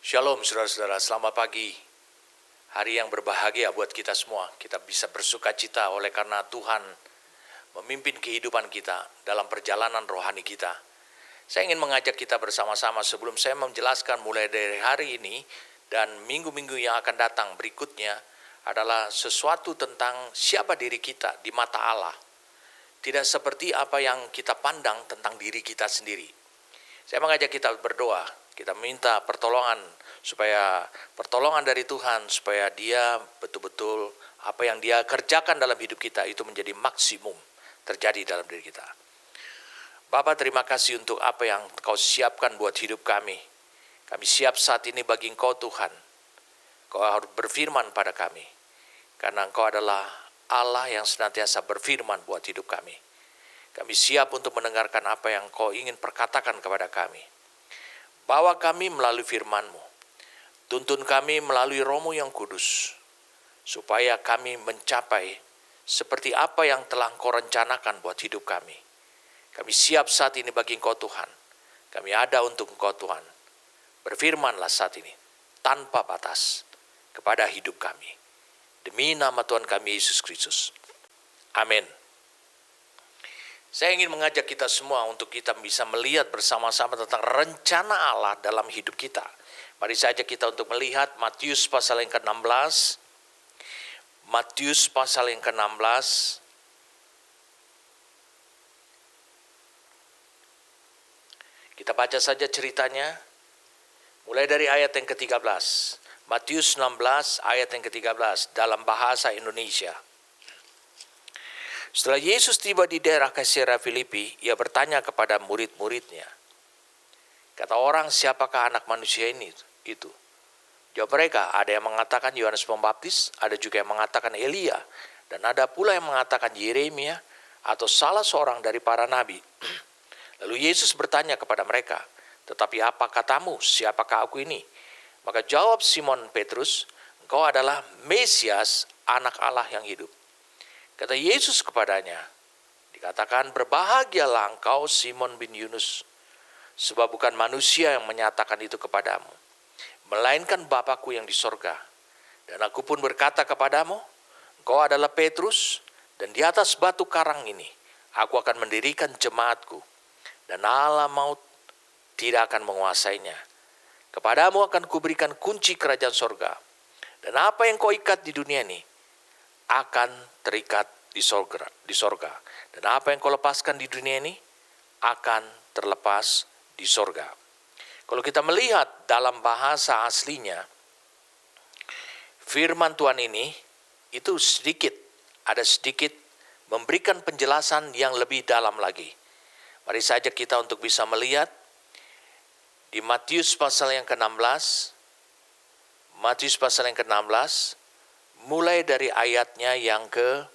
Shalom saudara-saudara, selamat pagi. Hari yang berbahagia buat kita semua. Kita bisa bersuka cita oleh karena Tuhan memimpin kehidupan kita dalam perjalanan rohani kita. Saya ingin mengajak kita bersama-sama sebelum saya menjelaskan mulai dari hari ini dan minggu-minggu yang akan datang berikutnya adalah sesuatu tentang siapa diri kita di mata Allah. Tidak seperti apa yang kita pandang tentang diri kita sendiri. Saya mengajak kita berdoa, kita minta pertolongan dari Tuhan supaya Dia betul-betul apa yang Dia kerjakan dalam hidup kita itu menjadi maksimum terjadi dalam diri kita. Bapa, terima kasih untuk apa yang Kau siapkan buat hidup kami. Kami siap saat ini bagi Engkau Tuhan. Kau harus berfirman pada kami. Karena Engkau adalah Allah yang senantiasa berfirman buat hidup kami. Kami siap untuk mendengarkan apa yang Kau ingin perkatakan kepada kami. Bawa kami melalui firman-Mu. Tuntun kami melalui Roh-Mu yang kudus. Supaya kami mencapai seperti apa yang telah Engkau rencanakan buat hidup kami. Kami siap saat ini bagi Engkau Tuhan. Kami ada untuk Engkau Tuhan. Berfirmanlah saat ini tanpa batas kepada hidup kami. Demi nama Tuhan kami Yesus Kristus. Amin. Saya ingin mengajak kita semua untuk kita bisa melihat bersama-sama tentang rencana Allah dalam hidup kita. Mari saja kita untuk melihat Matius pasal yang ke-16. Matius pasal yang ke-16. Kita baca saja ceritanya. Mulai dari ayat yang ke-13. Matius 16 ayat yang ke-13 dalam bahasa Indonesia. Setelah Yesus tiba di daerah Kaisarea Filipi, ia bertanya kepada murid-muridnya. Kata orang, siapakah anak manusia ini? Itu. Jawab mereka, ada yang mengatakan Yohanes Pembaptis, ada juga yang mengatakan Elia, dan ada pula yang mengatakan Yeremia atau salah seorang dari para nabi. Lalu Yesus bertanya kepada mereka, tetapi apa katamu, siapakah aku ini? Maka jawab Simon Petrus, engkau adalah Mesias, anak Allah yang hidup. Kata Yesus kepadanya, dikatakan berbahagialah engkau Simon bin Yunus, sebab bukan manusia yang menyatakan itu kepadamu, melainkan Bapa-Ku yang di sorga. Dan aku pun berkata kepadamu, engkau adalah Petrus, dan di atas batu karang ini aku akan mendirikan jemaat-Ku, dan alam maut tidak akan menguasainya. Kepadamu akan kuberikan kunci kerajaan sorga, dan apa yang kau ikat di dunia ini akan terikat di sorga. Dan apa yang kau lepaskan di dunia ini akan terlepas di sorga. Kalau kita melihat dalam bahasa aslinya, firman Tuhan ini itu ada sedikit memberikan penjelasan yang lebih dalam lagi. Mari saja kita untuk bisa melihat di Matius pasal yang ke-16, mulai dari ayatnya yang ke-17.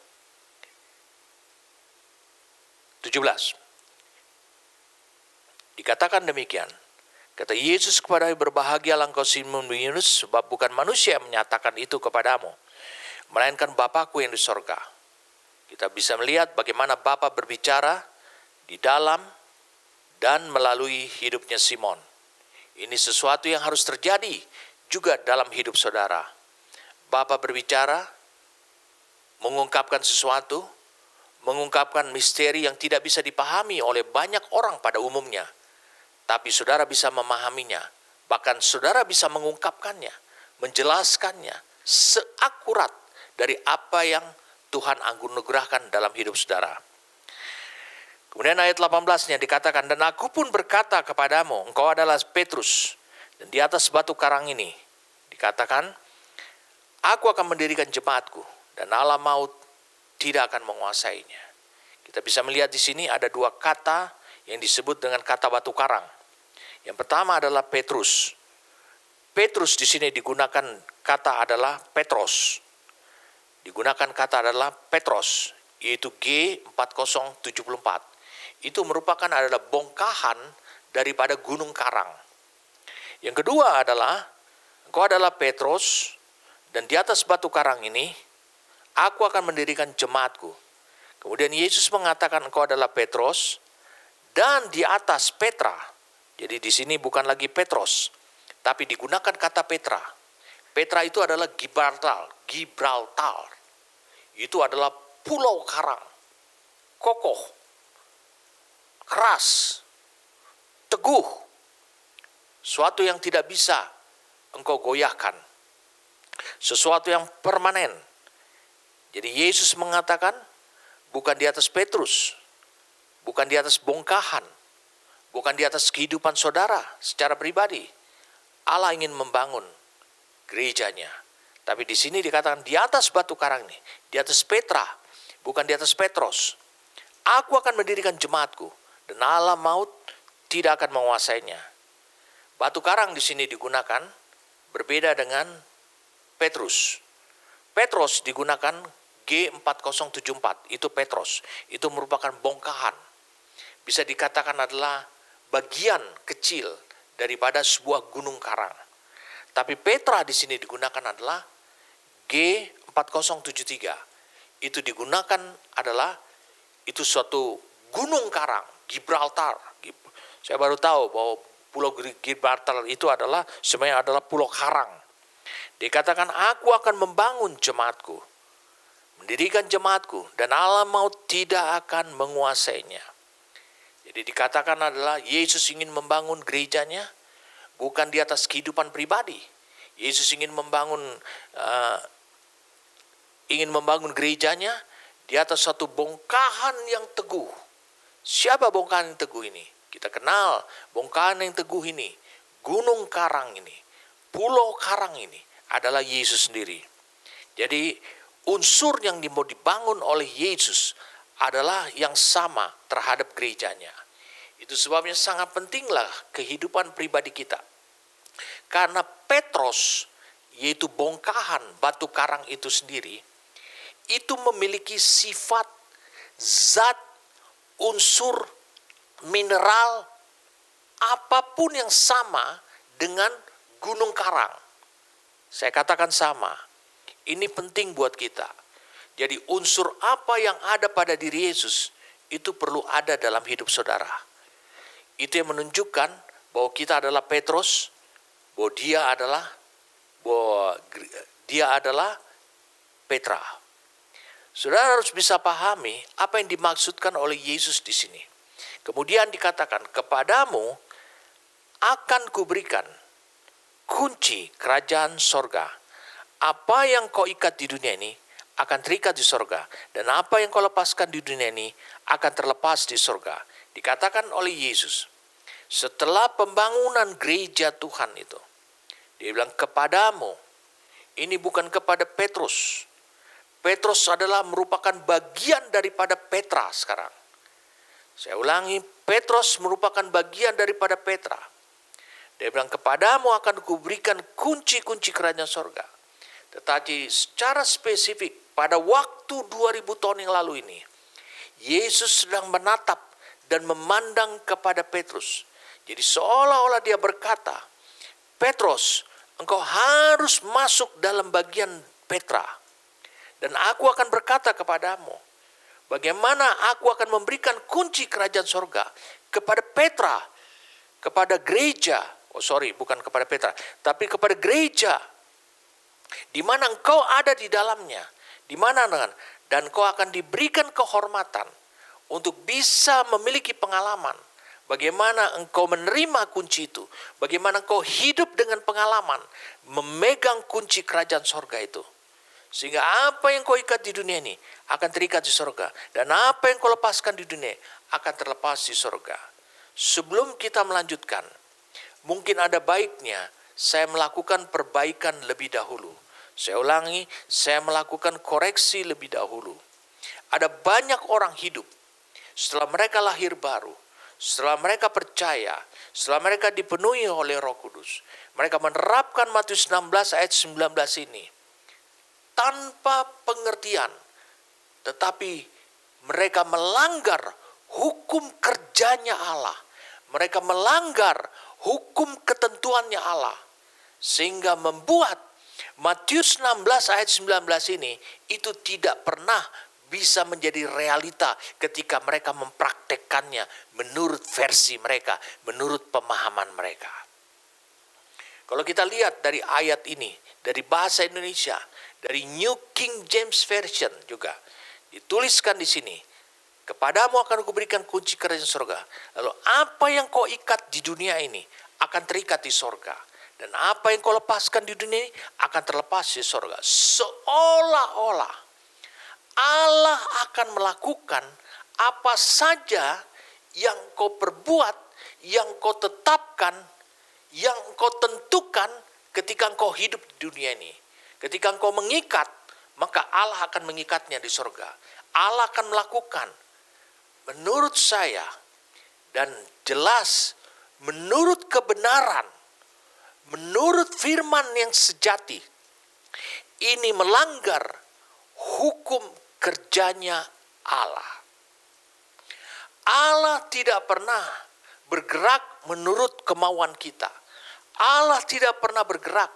Dikatakan demikian. Kata Yesus kepada berbahagialah engkau Simon bin Yunus, sebab bukan manusia yang menyatakan itu kepadamu, melainkan Bapa-Ku yang di sorga. Kita bisa melihat bagaimana Bapa berbicara di dalam dan melalui hidupnya Simon. Ini sesuatu yang harus terjadi juga dalam hidup saudara. Bapa berbicara, mengungkapkan sesuatu, mengungkapkan misteri yang tidak bisa dipahami oleh banyak orang pada umumnya. Tapi saudara bisa memahaminya, bahkan saudara bisa mengungkapkannya, menjelaskannya seakurat dari apa yang Tuhan anugerahkan dalam hidup saudara. Kemudian ayat 18-nya dikatakan, dan aku pun berkata kepadamu, engkau adalah Petrus, dan di atas batu karang ini dikatakan, aku akan mendirikan jemaat-Ku, dan alam maut tidak akan menguasainya. Kita bisa melihat di sini ada dua kata yang disebut dengan kata batu karang. Yang pertama adalah Petrus. Petrus di sini digunakan kata adalah Petros. Digunakan kata adalah Petros, yaitu G4074. Itu merupakan adalah bongkahan daripada gunung karang. Yang kedua adalah, engkau adalah Petrus, dan di atas batu karang ini, aku akan mendirikan jemaat-Ku. Kemudian Yesus mengatakan engkau adalah Petrus, dan di atas Petra. Jadi di sini bukan lagi Petros, Tapi digunakan kata Petra. Petra itu adalah Gibraltar. Gibraltar. Itu adalah pulau karang. Kokoh. Keras. Teguh. Suatu yang tidak bisa engkau goyahkan. Sesuatu yang permanen. Jadi Yesus mengatakan, bukan di atas Petrus, bukan di atas bongkahan, bukan di atas kehidupan saudara secara pribadi. Allah ingin membangun gerejanya. Tapi di sini dikatakan di atas batu karang ini, di atas Petra, bukan di atas Petros. Aku akan mendirikan jemaatku dan alam maut tidak akan menguasainya. Batu karang di sini digunakan berbeda dengan Petrus. Petros digunakan G4074, itu Petros. Itu merupakan bongkahan. Bisa dikatakan adalah bagian kecil daripada sebuah gunung karang. Tapi Petra di sini digunakan adalah G4073. Itu digunakan adalah itu suatu gunung karang, Gibraltar. Saya baru tahu bahwa Pulau Gibraltar itu adalah sebenarnya adalah pulau karang. Dikatakan aku akan membangun jemaatku, mendirikan jemaatku, dan alam maut tidak akan menguasainya. Jadi dikatakan adalah Yesus ingin membangun gerejanya bukan di atas kehidupan pribadi. Yesus ingin membangun gerejanya di atas satu bongkahan yang teguh. Siapa bongkahan yang teguh ini? Kita kenal bongkahan yang teguh ini, gunung karang ini, pulau karang ini adalah Yesus sendiri. Jadi unsur yang mau dibangun oleh Yesus adalah yang sama terhadap gerejanya. Itu sebabnya sangat pentinglah kehidupan pribadi kita. Karena Petros, yaitu bongkahan batu karang itu sendiri, itu memiliki sifat, zat, unsur, mineral, apapun yang sama dengan gunung karang. Saya katakan sama. Ini penting buat kita. Jadi unsur apa yang ada pada diri Yesus itu perlu ada dalam hidup saudara. Itu yang menunjukkan bahwa kita adalah Petrus, bahwa dia adalah Petra. Saudara harus bisa pahami apa yang dimaksudkan oleh Yesus di sini. Kemudian dikatakan, kepadamu akan kuberikan kunci kerajaan sorga. Apa yang kau ikat di dunia ini akan terikat di sorga. Dan apa yang kau lepaskan di dunia ini akan terlepas di sorga. Dikatakan oleh Yesus, setelah pembangunan gereja Tuhan itu, dia bilang kepadamu, ini bukan kepada Petrus. Petrus adalah merupakan bagian daripada Petra sekarang. Saya ulangi, Petrus merupakan bagian daripada Petra. Dia bilang, kepadamu akan kuberikan kunci-kunci kerajaan sorga. Tetapi secara spesifik, pada waktu 2000 tahun yang lalu ini, Yesus sedang menatap dan memandang kepada Petrus. Jadi seolah-olah dia berkata, Petrus, engkau harus masuk dalam bagian Petra. Dan aku akan berkata kepadamu, bagaimana aku akan memberikan kunci kerajaan sorga kepada Petra, kepada gereja. Bukan kepada Petra, tapi kepada gereja, di mana engkau ada di dalamnya, di mana dan engkau akan diberikan kehormatan untuk bisa memiliki pengalaman. Bagaimana engkau menerima kunci itu, bagaimana engkau hidup dengan pengalaman, memegang kunci kerajaan sorga itu. Sehingga apa yang kau ikat di dunia ini akan terikat di sorga. Dan apa yang kau lepaskan di dunia akan terlepas di sorga. Sebelum kita melanjutkan, mungkin ada baiknya saya melakukan perbaikan lebih dahulu. Saya ulangi, saya melakukan koreksi lebih dahulu. Ada banyak orang hidup setelah mereka lahir baru, setelah mereka percaya, setelah mereka dipenuhi oleh Roh Kudus. Mereka menerapkan Matius 16 ayat 19 ini tanpa pengertian, tetapi mereka melanggar hukum kerjanya Allah. Mereka melanggar hukum ketentuannya Allah. Sehingga membuat Matius 16 ayat 19 ini itu tidak pernah bisa menjadi realita ketika mereka mempraktekkannya menurut versi mereka, menurut pemahaman mereka. Kalau kita lihat dari ayat ini, dari bahasa Indonesia, dari New King James Version juga, dituliskan di sini, kepadamu akan kuberikan kunci kerajaan surga. Lalu apa yang kau ikat di dunia ini akan terikat di surga. Dan apa yang kau lepaskan di dunia ini akan terlepas di surga. Seolah-olah Allah akan melakukan apa saja yang kau perbuat, yang kau tetapkan, yang kau tentukan ketika engkau hidup di dunia ini. Ketika engkau mengikat, maka Allah akan mengikatnya di surga. Allah akan melakukan, menurut saya, dan jelas, menurut kebenaran, menurut firman yang sejati, ini melanggar hukum kerjanya Allah. Allah tidak pernah bergerak menurut kemauan kita. Allah tidak pernah bergerak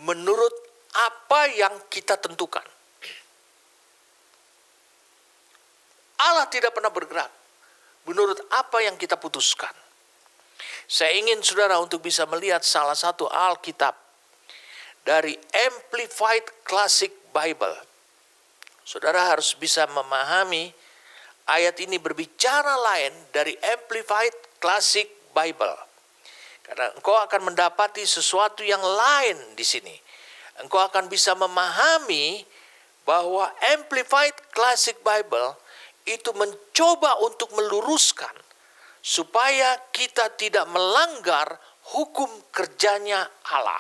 menurut apa yang kita tentukan. Allah tidak pernah bergerak menurut apa yang kita putuskan. Saya ingin saudara untuk bisa melihat salah satu Alkitab dari Amplified Classic Bible. Saudara harus bisa memahami ayat ini berbicara lain dari Amplified Classic Bible. Karena engkau akan mendapati sesuatu yang lain di sini. Engkau akan bisa memahami bahwa Amplified Classic Bible itu mencoba untuk meluruskan supaya kita tidak melanggar hukum kerjanya Allah.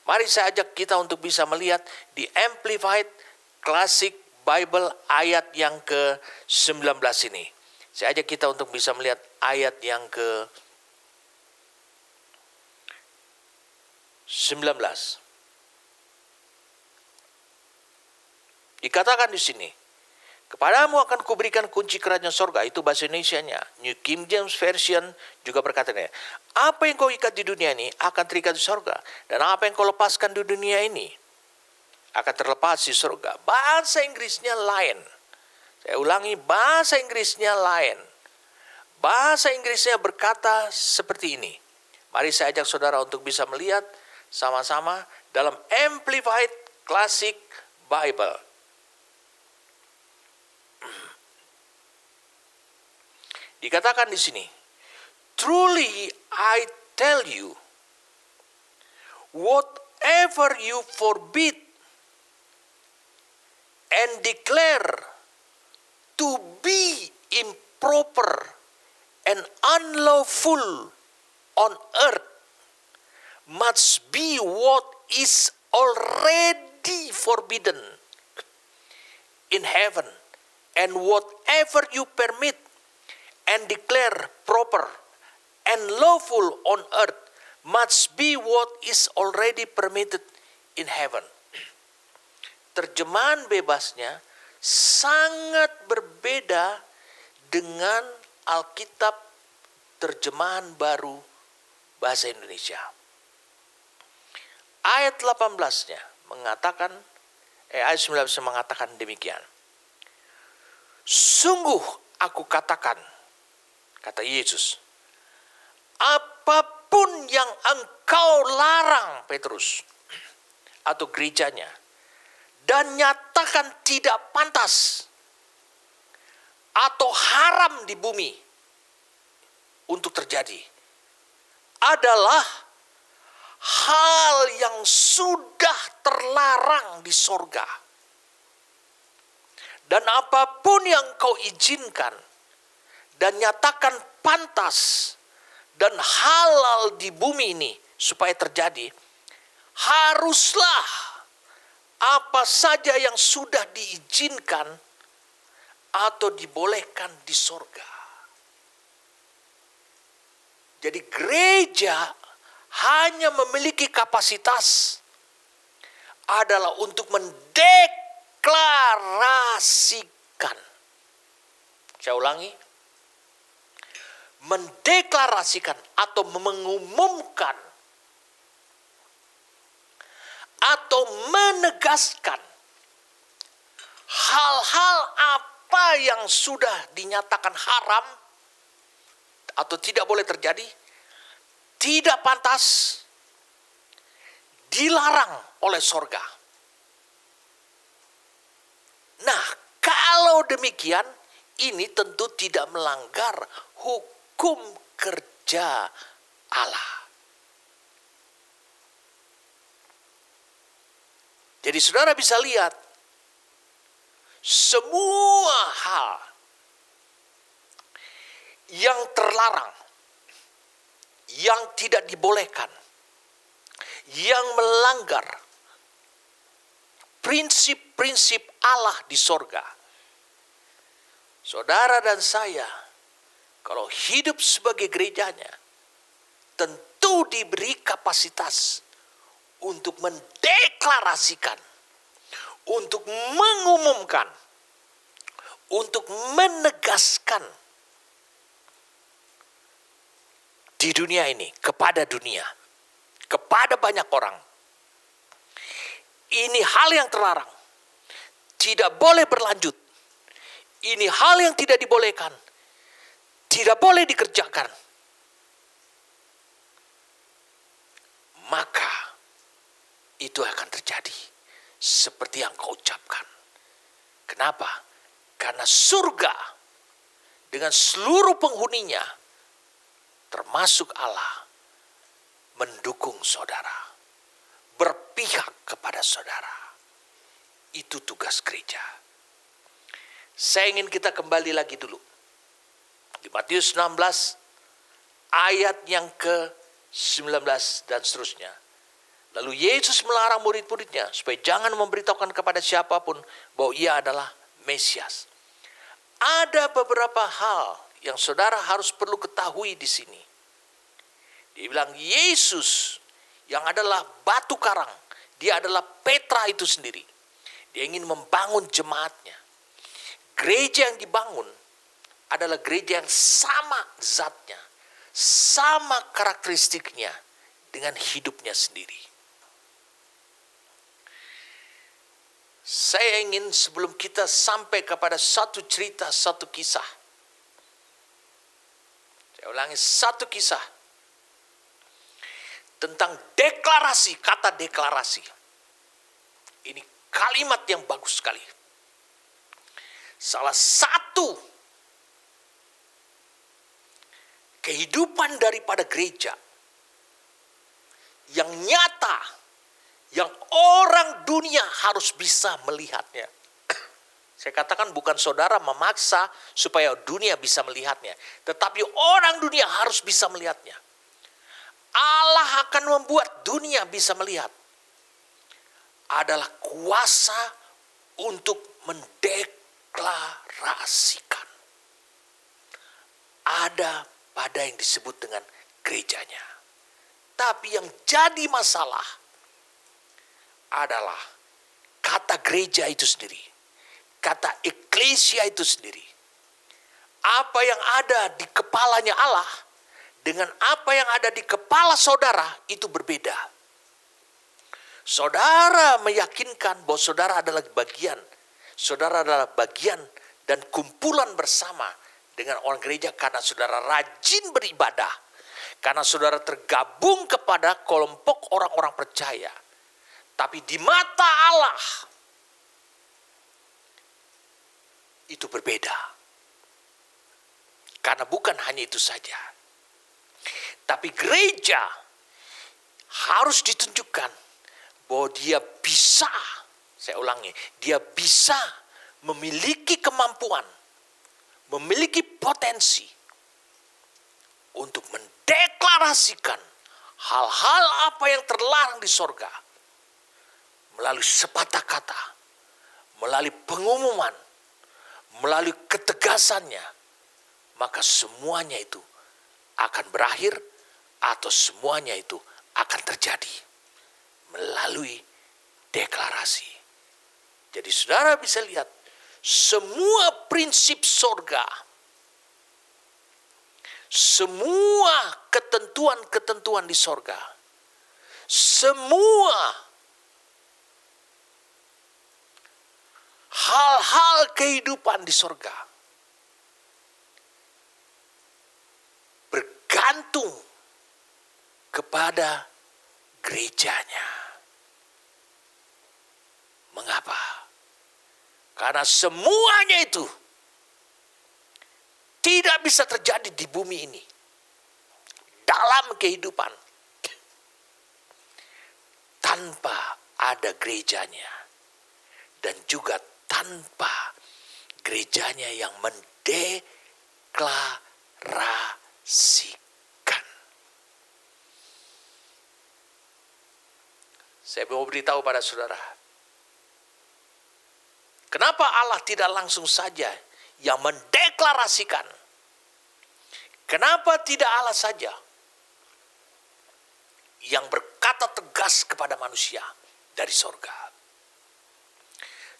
Mari saya ajak kita untuk bisa melihat di Amplified Classic Bible ayat yang ke-19 ini. Saya ajak kita untuk bisa melihat ayat yang ke-19. Dikatakan di sini, kepadamu akan kuberikan kunci kerajaan sorga. Itu bahasa Indonesianya. New King James Version juga berkata, apa yang kau ikat di dunia ini akan terikat di sorga. Dan apa yang kau lepaskan di dunia ini akan terlepas di sorga. Bahasa Inggrisnya lain. Saya ulangi, bahasa Inggrisnya lain. Bahasa Inggrisnya berkata seperti ini. Mari saya ajak saudara untuk bisa melihat sama-sama dalam Amplified Classic Bible. Dikatakan di sini, truly I tell you, whatever you forbid and declare to be improper and unlawful on earth must be what is already forbidden in heaven, and whatever you permit and declare proper and lawful on earth must be what is already permitted in heaven. Terjemahan bebasnya sangat berbeda dengan Alkitab terjemahan baru bahasa Indonesia. Ayat 18-nya mengatakan, ayat 19 mengatakan demikian. Sungguh aku katakan, kata Yesus, apapun yang engkau larang, Petrus, atau gerejanya, dan nyatakan tidak pantas atau haram di bumi untuk terjadi, adalah hal yang sudah terlarang di sorga. Dan apapun yang kau izinkan dan nyatakan pantas dan halal di bumi ini supaya terjadi, haruslah apa saja yang sudah diizinkan atau dibolehkan di sorga. Jadi gereja hanya memiliki kapasitas adalah untuk mendeklarasikan. Saya ulangi. Mendeklarasikan atau mengumumkan atau menegaskan hal-hal apa yang sudah dinyatakan haram atau tidak boleh terjadi, tidak pantas, dilarang oleh sorga. Nah, kalau demikian, ini tentu tidak melanggar hukum kerja Allah. Jadi saudara bisa lihat, semua hal yang terlarang, yang tidak dibolehkan, yang melanggar prinsip-prinsip Allah di sorga. Saudara dan saya, kalau hidup sebagai gerejanya, tentu diberi kapasitas untuk mendeklarasikan, untuk mengumumkan, untuk menegaskan di dunia ini, kepada dunia, kepada banyak orang. Ini hal yang terlarang, tidak boleh berlanjut. Ini hal yang tidak dibolehkan, tidak boleh dikerjakan. Maka itu akan terjadi seperti yang kau ucapkan. Kenapa? Karena surga dengan seluruh penghuninya, termasuk Allah, mendukung saudara, berpihak kepada saudara. Itu tugas gereja. Saya ingin kita kembali lagi dulu di Matius 16 ayat yang ke-19 dan seterusnya. Lalu Yesus melarang murid-muridnya supaya jangan memberitahukan kepada siapapun bahwa ia adalah Mesias. Ada beberapa hal yang saudara harus perlu ketahui di sini. Dia bilang Yesus yang adalah batu karang, dia adalah Petra itu sendiri. Dia ingin membangun jemaatnya. Gereja yang dibangun adalah gereja yang sama zatnya, sama karakteristiknya dengan hidupnya sendiri. Saya ingin sebelum kita sampai kepada satu cerita, satu kisah. Saya ulangi, satu kisah tentang deklarasi, kata deklarasi. Ini kalimat yang bagus sekali. Salah satu kehidupan daripada gereja yang nyata, yang orang dunia harus bisa melihatnya. Saya katakan bukan saudara memaksa supaya dunia bisa melihatnya, tetapi orang dunia harus bisa melihatnya. Allah akan membuat dunia bisa melihat. Adalah kuasa untuk mendeklarasikan. Ada pada yang disebut dengan gerejanya. Tapi yang jadi masalah adalah kata gereja itu sendiri. Kata eklesia itu sendiri. Apa yang ada di kepalanya Allah dengan apa yang ada di kepala saudara itu berbeda. Saudara meyakinkan bahwa saudara adalah bagian. Saudara adalah bagian dan kumpulan bersama dengan orang gereja karena saudara rajin beribadah. Karena saudara tergabung kepada kelompok orang-orang percaya. Tapi di mata Allah itu berbeda. Karena bukan hanya itu saja. Tapi gereja harus ditunjukkan bahwa dia bisa, saya ulangi, dia bisa memiliki kemampuan, memiliki potensi untuk mendeklarasikan hal-hal apa yang terlarang di sorga melalui sepatah kata, melalui pengumuman, melalui ketegasannya, maka semuanya itu akan berakhir atau semuanya itu akan terjadi melalui deklarasi. Jadi saudara bisa lihat semua prinsip sorga, semua ketentuan-ketentuan di sorga, semua hal-hal kehidupan di sorga bergantung kepada gerejanya. Mengapa? Karena semuanya itu tidak bisa terjadi di bumi ini. Dalam kehidupan. Tanpa ada gerejanya. Dan juga tanpa gerejanya yang mendeklarasikan. Saya mau beritahu pada saudara. Kenapa Allah tidak langsung saja yang mendeklarasikan? Kenapa tidak Allah saja yang berkata tegas kepada manusia dari sorga?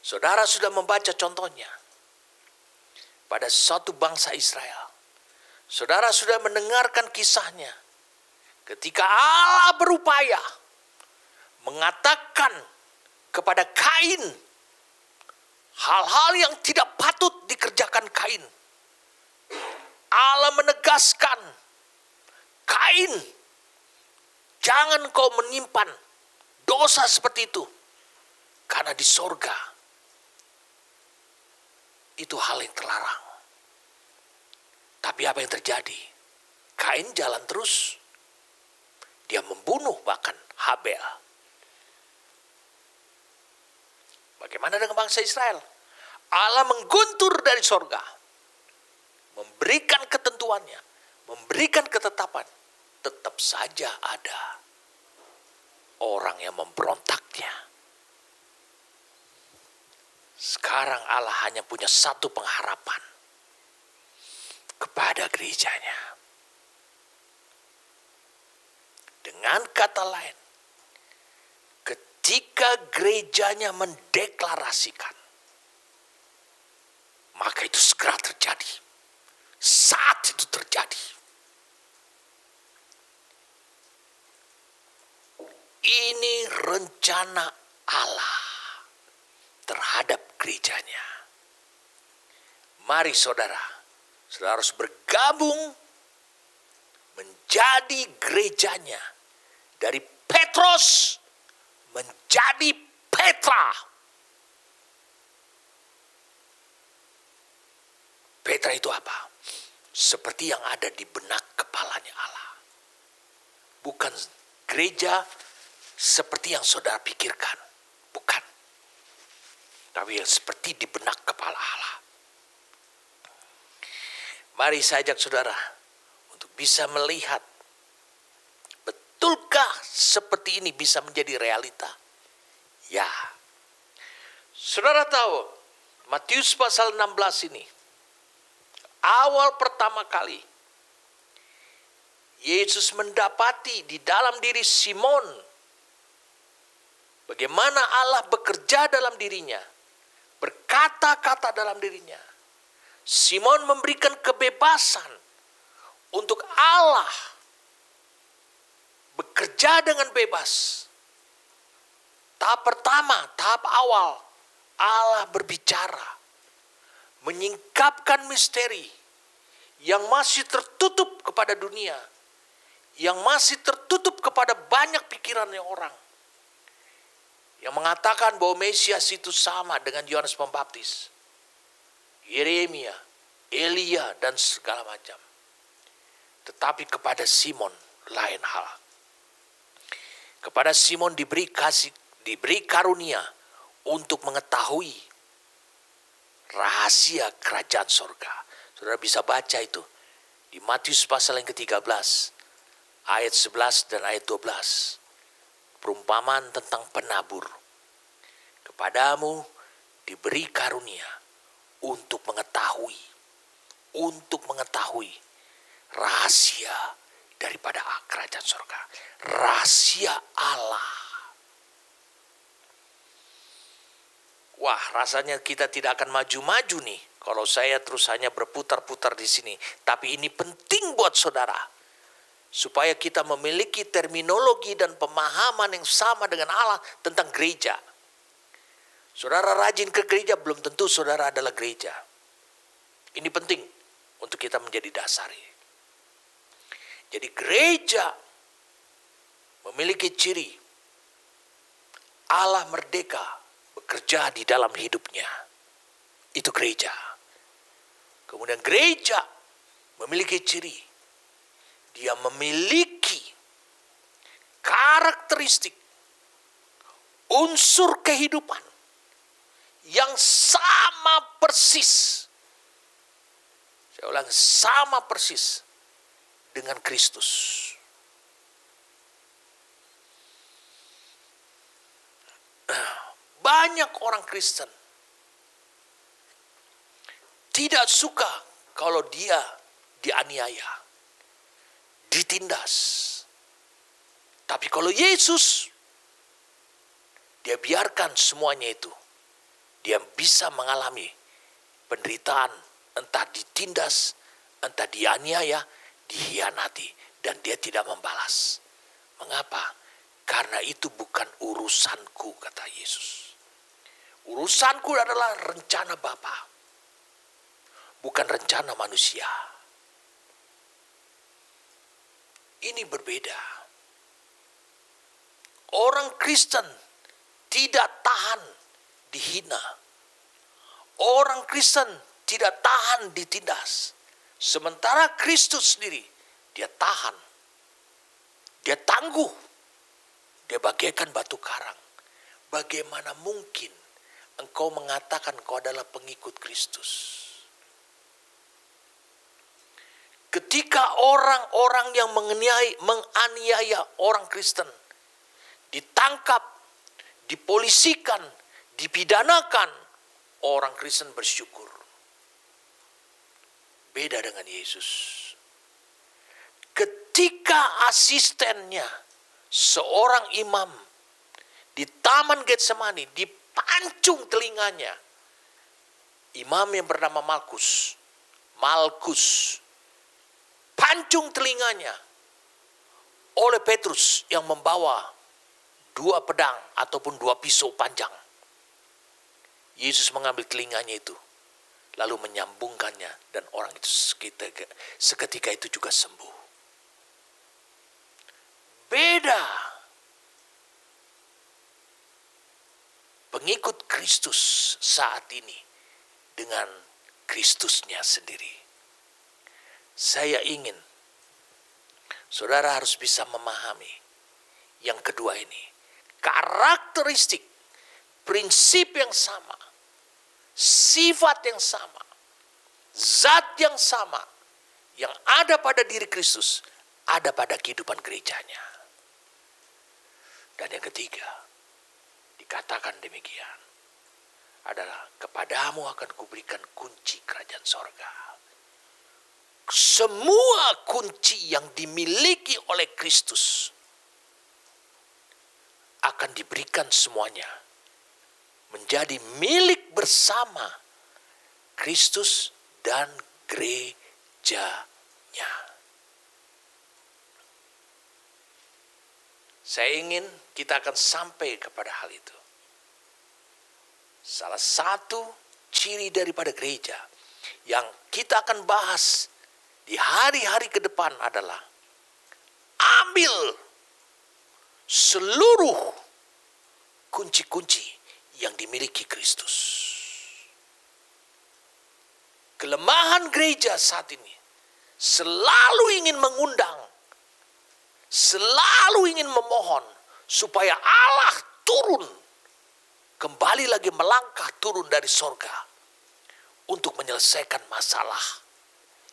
Saudara sudah membaca contohnya pada suatu bangsa Israel. Saudara sudah mendengarkan kisahnya ketika Allah berupaya mengatakan kepada Kain hal-hal yang tidak patut dikerjakan Kain. Allah menegaskan, Kain, jangan kau menyimpan dosa seperti itu. Karena di sorga, itu hal yang terlarang. Tapi apa yang terjadi? Kain jalan terus. Dia membunuh bahkan Habel. Bagaimana dengan bangsa Israel? Allah mengguntur dari sorga. Memberikan ketentuannya. Memberikan ketetapan. Tetap saja ada orang yang memberontaknya. Sekarang Allah hanya punya satu pengharapan. Kepada gerejanya. Dengan kata lain. Ketika gerejanya mendeklarasikan, maka itu segera terjadi. Saat itu terjadi. Ini rencana Allah terhadap gerejanya. Mari saudara harus bergabung menjadi gerejanya. Dari Petrus menjadi Petra. Petra itu apa? Seperti yang ada di benak kepalanya Allah. Bukan gereja seperti yang saudara pikirkan. Bukan. Tapi yang seperti di benak kepala Allah. Mari saya ajak saudara untuk bisa melihat. Betulkah seperti ini bisa menjadi realita? Ya. Saudara tahu, Matius pasal 16 ini. Awal pertama kali. Yesus mendapati di dalam diri Simon. Bagaimana Allah bekerja dalam dirinya. Berkata-kata dalam dirinya. Simon memberikan kebebasan untuk Allah bekerja dengan bebas. Tahap pertama, tahap awal, Allah berbicara. Menyingkapkan misteri yang masih tertutup kepada dunia. Yang masih tertutup kepada banyak pikirannya orang. Yang mengatakan bahwa Mesias itu sama dengan Yohanes Pembaptis. Yeremia, Elia, dan segala macam. Tetapi kepada Simon lain hal. Kepada Simon diberi karunia untuk mengetahui rahasia kerajaan sorga. Saudara bisa baca itu di Matius pasal yang ke-13 ayat 11 dan ayat 12. Perumpamaan tentang penabur. Kepadamu diberi karunia untuk mengetahui rahasia daripada kerajaan sorga. Rahasia Allah. Wah, rasanya kita tidak akan maju-maju nih kalau saya terus hanya berputar-putar di sini. Tapi ini penting buat saudara. Supaya kita memiliki terminologi dan pemahaman yang sama dengan Allah tentang gereja. Saudara rajin ke gereja, belum tentu saudara adalah gereja. Ini penting untuk kita menjadi dasari. Jadi gereja memiliki ciri Allah merdeka bekerja di dalam hidupnya. Itu gereja. Kemudian gereja memiliki ciri. Dia memiliki karakteristik, unsur kehidupan yang sama persis. Saya ulang, sama persis dengan Kristus. Banyak orang Kristen tidak suka kalau dia dianiaya, ditindas. Tapi kalau Yesus, dia biarkan semuanya itu. Dia bisa mengalami penderitaan, entah ditindas, entah dianiaya, dihianati, dan dia tidak membalas. Mengapa? Karena itu bukan urusanku, kata Yesus. Urusanku adalah rencana Bapa, bukan rencana manusia. Ini berbeda. Orang Kristen tidak tahan dihina. Orang Kristen tidak tahan ditindas. Sementara Kristus sendiri, dia tahan. Dia tangguh. Dia bagaikan batu karang. Bagaimana mungkin engkau mengatakan engkau adalah pengikut Kristus? Ketika orang-orang yang menganiaya orang Kristen ditangkap, dipolisikan, dipidanakan, orang Kristen bersyukur. Beda dengan Yesus. Ketika asistennya, seorang imam di Taman Getsemani dipancung telinganya, imam yang bernama Malkus, pancung telinganya oleh Petrus yang membawa 2 pedang ataupun 2 pisau panjang. Yesus mengambil telinganya itu, lalu menyambungkannya, dan orang itu seketika itu juga sembuh. Beda. Pengikut Kristus saat ini dengan Kristusnya sendiri. Saya ingin saudara harus bisa memahami yang kedua ini. Karakteristik, prinsip yang sama, sifat yang sama, zat yang sama yang ada pada diri Kristus ada pada kehidupan gerejanya. Dan yang ketiga, dikatakan demikian adalah kepadamu akan kuberikan kunci kerajaan sorga. Semua kunci yang dimiliki oleh Kristus akan diberikan semuanya menjadi milik bersama Kristus dan gerejanya. Saya ingin kita akan sampai kepada hal itu. Salah satu ciri daripada gereja yang kita akan bahas di hari-hari ke depan adalah ambil seluruh kunci-kunci yang dimiliki Kristus. Kelemahan gereja saat ini selalu ingin mengundang, selalu ingin memohon supaya Allah turun, kembali lagi melangkah turun dari sorga untuk menyelesaikan masalah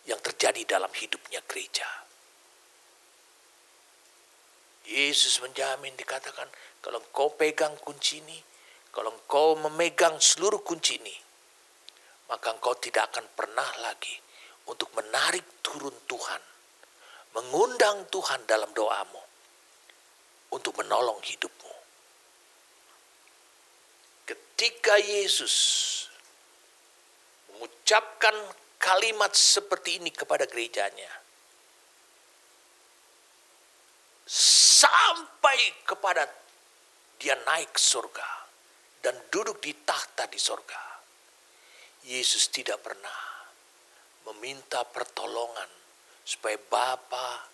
yang terjadi dalam hidupnya gereja. Yesus menjamin, dikatakan, kalau engkau pegang kunci ini, kalau engkau memegang seluruh kunci ini, maka engkau tidak akan pernah lagi untuk menarik turun Tuhan, mengundang Tuhan dalam doamu untuk menolong hidupmu. Ketika Yesus mengucapkan kalimat seperti ini kepada gerejanya, sampai kepada dia naik surga dan duduk di tahta di surga, Yesus tidak pernah meminta pertolongan supaya Bapa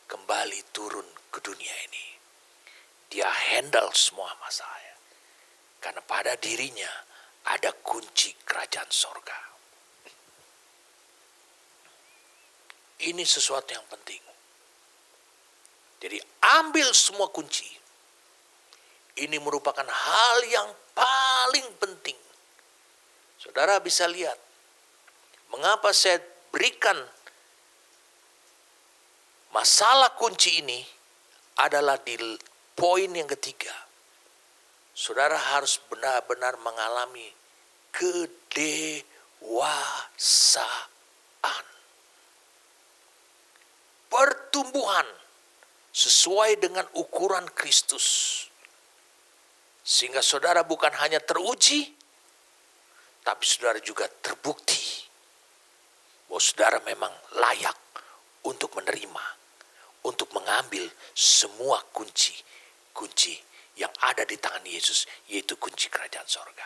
kembali turun ke dunia ini. Dia handle semua masalah. Karena pada dirinya ada kunci kerajaan sorga. Ini sesuatu yang penting. Jadi ambil semua kunci. Ini merupakan hal yang paling penting. Saudara bisa lihat, mengapa saya berikan masalah kunci ini adalah di poin yang ketiga. Saudara harus benar-benar mengalami kedewasaan. Pertumbuhan sesuai dengan ukuran Kristus. Sehingga saudara bukan hanya teruji, tapi saudara juga terbukti bahwa saudara memang layak untuk menerima, untuk mengambil semua kunci yang ada di tangan Yesus, yaitu kunci kerajaan sorga.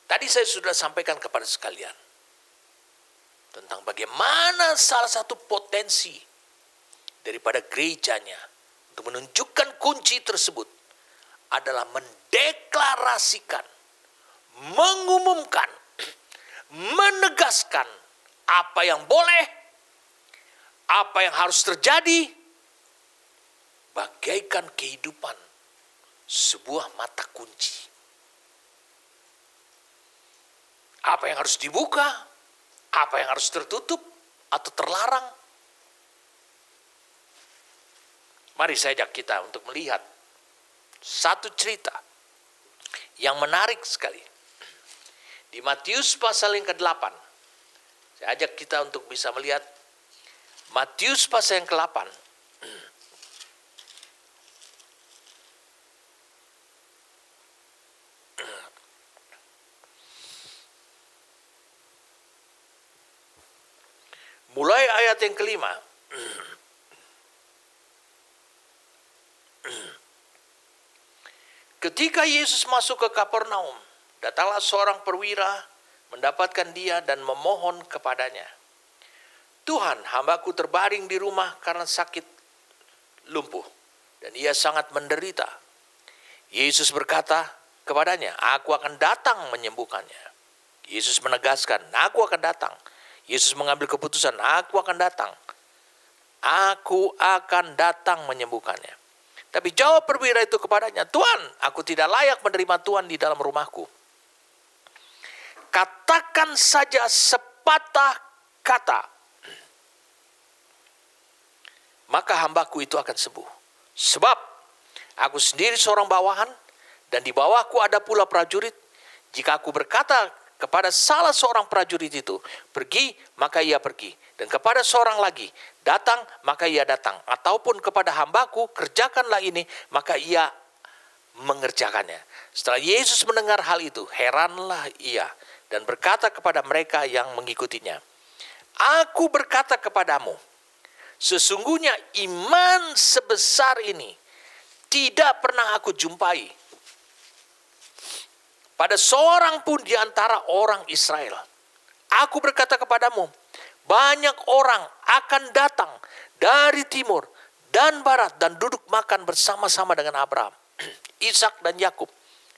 Tadi saya sudah sampaikan kepada sekalian tentang bagaimana salah satu potensi daripada gerejanya untuk menunjukkan kunci tersebut adalah mendeklarasikan, mengumumkan, menegaskan apa yang boleh, apa yang harus terjadi, bagaikan kehidupan sebuah mata kunci. Apa yang harus dibuka, apa yang harus tertutup atau terlarang. Mari saya ajak kita untuk melihat satu cerita yang menarik sekali. Di Matius pasal yang ke-8. Saya ajak kita untuk bisa melihat Matius pasal yang ke-8. Mulai ayat yang ke-5. Ketika Yesus masuk ke Kapernaum, datanglah seorang perwira mendapatkan dia dan memohon kepadanya, "Tuhan, hambaku terbaring di rumah karena sakit lumpuh, dan ia sangat menderita." Yesus berkata kepadanya, "Aku akan datang menyembuhkannya." Yesus menegaskan, "Aku akan datang." Yesus mengambil keputusan, "Aku akan datang. Aku akan datang menyembuhkannya." Tapi jawab perwira itu kepadanya, "Tuhan, aku tidak layak menerima Tuhan di dalam rumahku. Katakan saja sepatah kata, maka hambaku itu akan sembuh. Sebab aku sendiri seorang bawahan, dan di bawahku ada pula prajurit. Jika aku berkata kepada salah seorang prajurit itu, 'Pergi,' maka ia pergi. Dan kepada seorang lagi, 'Datang,' maka ia datang. Ataupun kepada hambaku, 'Kerjakanlah ini,' maka ia mengerjakannya." Setelah Yesus mendengar hal itu, heranlah ia dan berkata kepada mereka yang mengikutinya, "Aku berkata kepadamu, sesungguhnya iman sebesar ini tidak pernah aku jumpai pada seorang pun di antara orang Israel. Aku berkata kepadamu, banyak orang akan datang dari timur dan barat dan duduk makan bersama-sama dengan Abraham, Ishak dan Yakub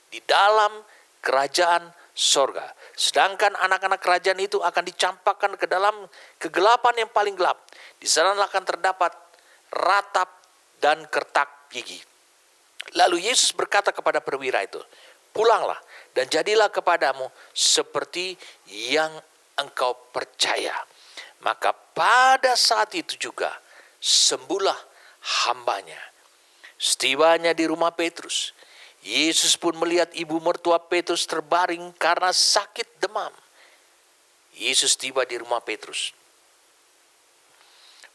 di dalam kerajaan sorga. Sedangkan anak-anak kerajaan itu akan dicampakkan ke dalam kegelapan yang paling gelap. Di sana akan terdapat ratap dan kertak gigi." Lalu Yesus berkata kepada perwira itu, "Pulanglah dan jadilah kepadamu seperti yang engkau percaya." Maka pada saat itu juga sembuhlah hambanya. Setibanya di rumah Petrus, Yesus pun melihat ibu mertua Petrus terbaring karena sakit demam. Yesus tiba di rumah Petrus.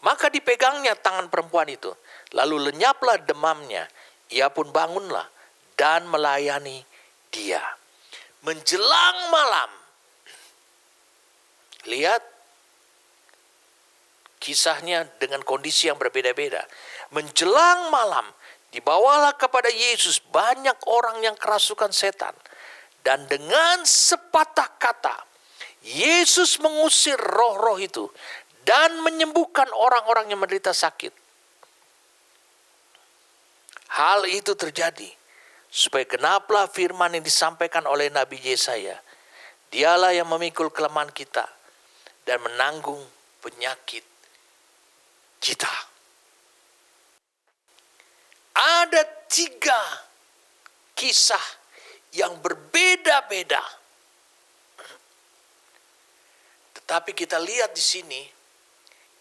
Maka dipegangnya tangan perempuan itu, lalu lenyaplah demamnya. Ia pun bangunlah dan melayani dia. Menjelang malam, lihat kisahnya dengan kondisi yang berbeda-beda. Menjelang malam, dibawalah kepada Yesus banyak orang yang kerasukan setan. Dan dengan sepatah kata, Yesus mengusir roh-roh itu dan menyembuhkan orang-orang yang menderita sakit. Hal itu terjadi supaya genaplah firman yang disampaikan oleh Nabi Yesaya. Dialah yang memikul kelemahan kita dan menanggung penyakit kita. Ada 3 kisah yang berbeda-beda. Tetapi kita lihat di sini,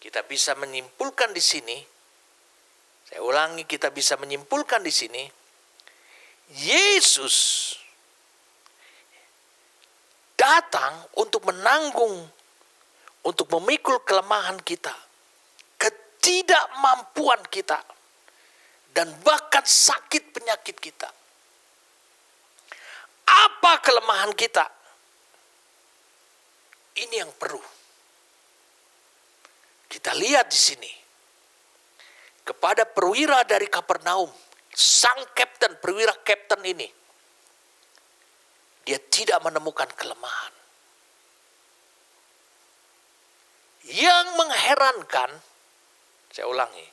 kita bisa menyimpulkan di sini, saya ulangi, kita bisa menyimpulkan di sini, Yesus datang untuk menanggung, untuk memikul kelemahan kita, ketidakmampuan kita, dan bahkan sakit penyakit kita. Apa kelemahan kita? Ini yang perlu kita lihat di sini. Kepada perwira dari Kapernaum, sang kapten, perwira kapten ini, dia tidak menemukan kelemahan. Yang mengherankan, saya ulangi,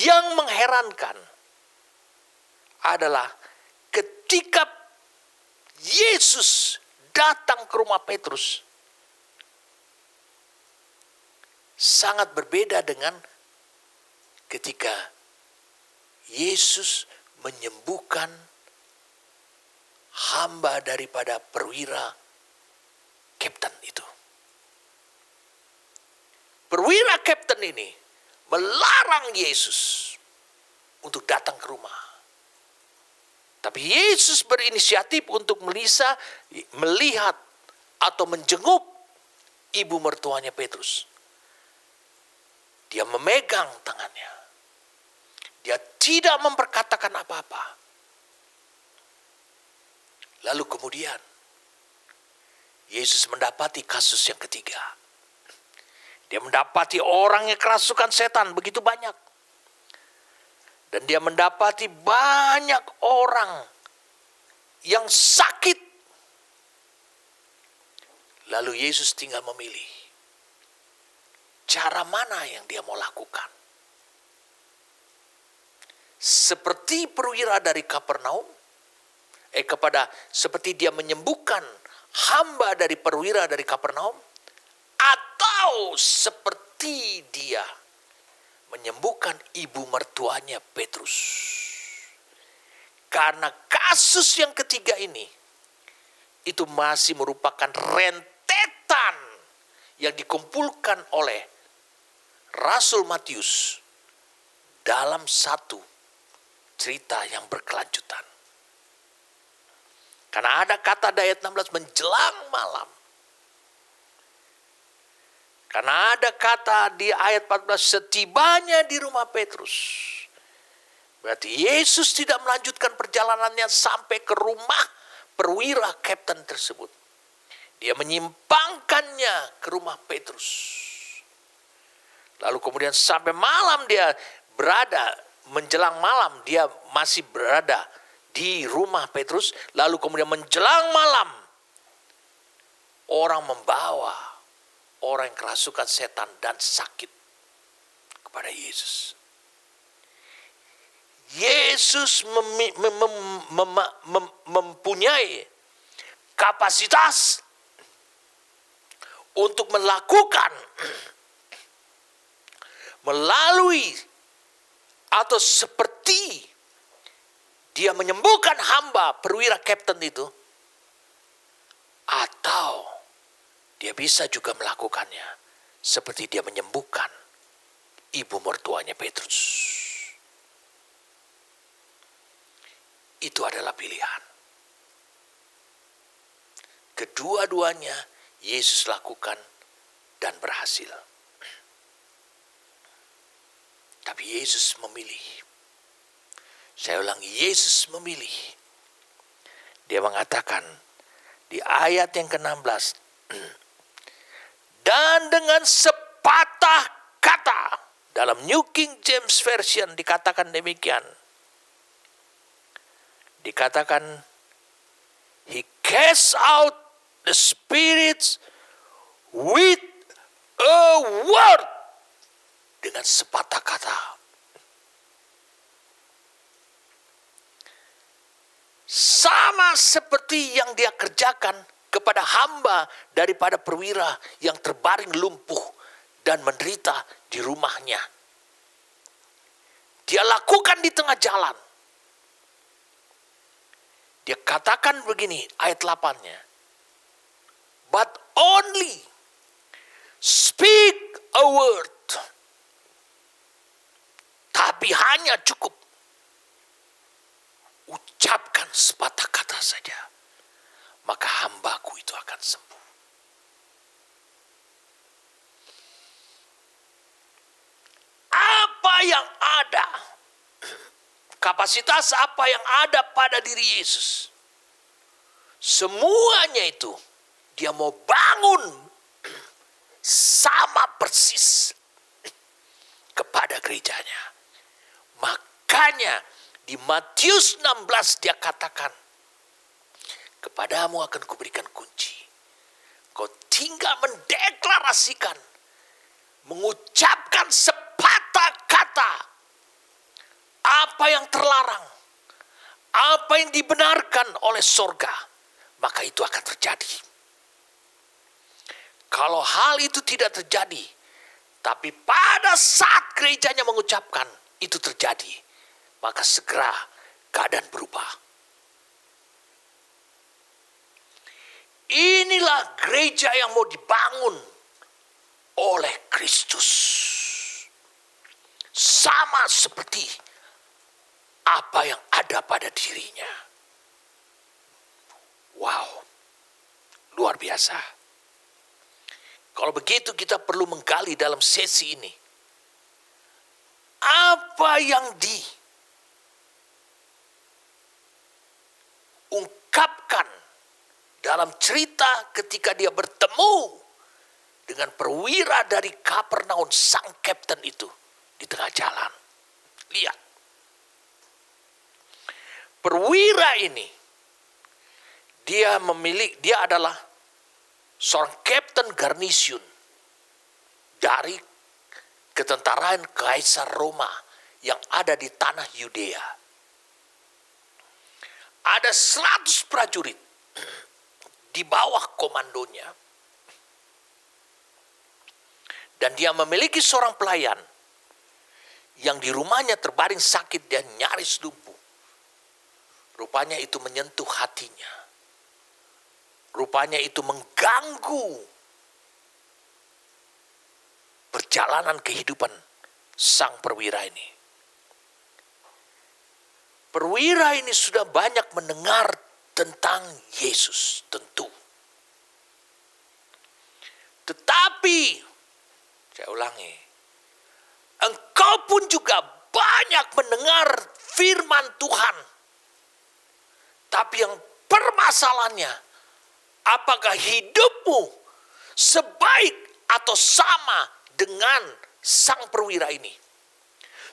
yang mengherankan adalah ketika Yesus datang ke rumah Petrus, sangat berbeda dengan ketika Yesus menyembuhkan hamba daripada perwira kapten itu. Perwira kapten ini melarang Yesus untuk datang ke rumah. Tapi Yesus berinisiatif untuk melihat atau menjenguk ibu mertuanya Petrus. Dia memegang tangannya. Dia tidak memperkatakan apa-apa. Lalu kemudian Yesus mendapati kasus yang ketiga. Dia mendapati orang yang kerasukan setan begitu banyak. Dan dia mendapati banyak orang yang sakit. Lalu Yesus tinggal memilih cara mana yang dia mau lakukan. Seperti perwira dari Kapernaum, seperti dia menyembuhkan hamba dari perwira dari Kapernaum, atau seperti dia menyembuhkan ibu mertuanya Petrus. Karena kasus yang ketiga ini, itu masih merupakan rentetan yang dikumpulkan oleh Rasul Matius dalam satu cerita yang berkelanjutan. Karena ada kata di ayat 16 menjelang malam. Karena ada kata di ayat 14 setibanya di rumah Petrus. Berarti Yesus tidak melanjutkan perjalanannya sampai ke rumah perwira kapten tersebut. Dia menyimpangkannya ke rumah Petrus. Lalu kemudian sampai malam dia berada, menjelang malam dia masih berada di rumah Petrus. Lalu kemudian menjelang malam orang membawa orang yang kerasukan setan dan sakit kepada Yesus. Yesus mempunyai kapasitas untuk melakukan melalui atau seperti dia menyembuhkan hamba perwira kapten itu, atau dia bisa juga melakukannya seperti dia menyembuhkan ibu mertuanya Petrus. Itu adalah pilihan. Kedua-duanya Yesus lakukan dan berhasil. Tapi Yesus memilih. Saya ulangi, Yesus memilih. Dia mengatakan di ayat yang ke-16, dan dengan sepatah kata, dalam New King James Version dikatakan demikian. Dikatakan, He cast out the spirits with a word. Dengan sepatah kata. sama seperti yang dia kerjakan kepada hamba daripada perwira yang terbaring lumpuh dan menderita di rumahnya. Dia lakukan di tengah jalan. Dia katakan begini, ayat 8-nya. But only speak a word. Tapi hanya cukup ucapkan sepatah kata saja, maka hambaku itu akan sembuh. Apa yang ada, kapasitas apa yang ada pada diri Yesus, semuanya itu dia mau bangun sama persis kepada gerejanya. Makanya di Matius 16 dia katakan, kepadamu akan kuberikan kunci. Kau tinggal mendeklarasikan, mengucapkan sepatah kata. Apa yang terlarang, apa yang dibenarkan oleh sorga, maka itu akan terjadi. Kalau hal itu tidak terjadi, tapi pada saat gerejanya mengucapkan, itu terjadi, maka segera keadaan berubah. Inilah gereja yang mau dibangun oleh Kristus. Sama seperti apa yang ada pada dirinya. Wow, luar biasa. Kalau begitu kita perlu menggali dalam sesi ini. Apa yang diungkapkan dalam cerita ketika dia bertemu dengan perwira dari Kapernaum, sang kapten itu di tengah jalan. Lihat. Perwira ini dia adalah seorang kapten garnisun dari ketentaraan Kaisar Roma yang ada di tanah Yudea. Ada 100 prajurit di bawah komandonya. Dan dia memiliki seorang pelayan yang di rumahnya terbaring sakit dan nyaris lumpuh. Rupanya itu menyentuh hatinya. Rupanya itu mengganggu perjalanan kehidupan sang perwira ini. Perwira ini sudah banyak mendengar tentang Yesus, tentu. Tetapi, saya ulangi, engkau pun juga banyak mendengar firman Tuhan. Tapi yang permasalahannya, apakah hidupmu sebaik atau sama dengan sang perwira ini?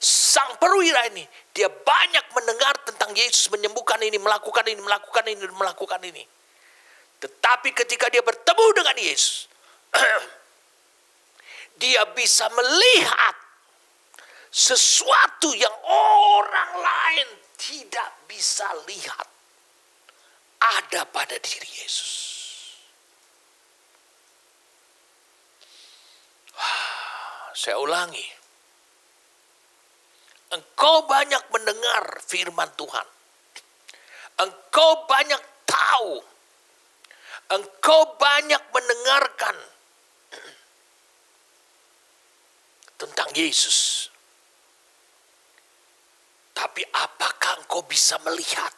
Sang perwira ini, dia banyak mendengar tentang Yesus, menyembuhkan ini, melakukan ini, melakukan ini, melakukan ini. Tetapi ketika dia bertemu dengan Yesus, dia bisa melihat sesuatu yang orang lain tidak bisa lihat. Ada pada diri Yesus. Saya ulangi. Engkau banyak mendengar firman Tuhan. Engkau banyak tahu. Engkau banyak mendengarkan tentang Yesus. Tapi apakah engkau bisa melihat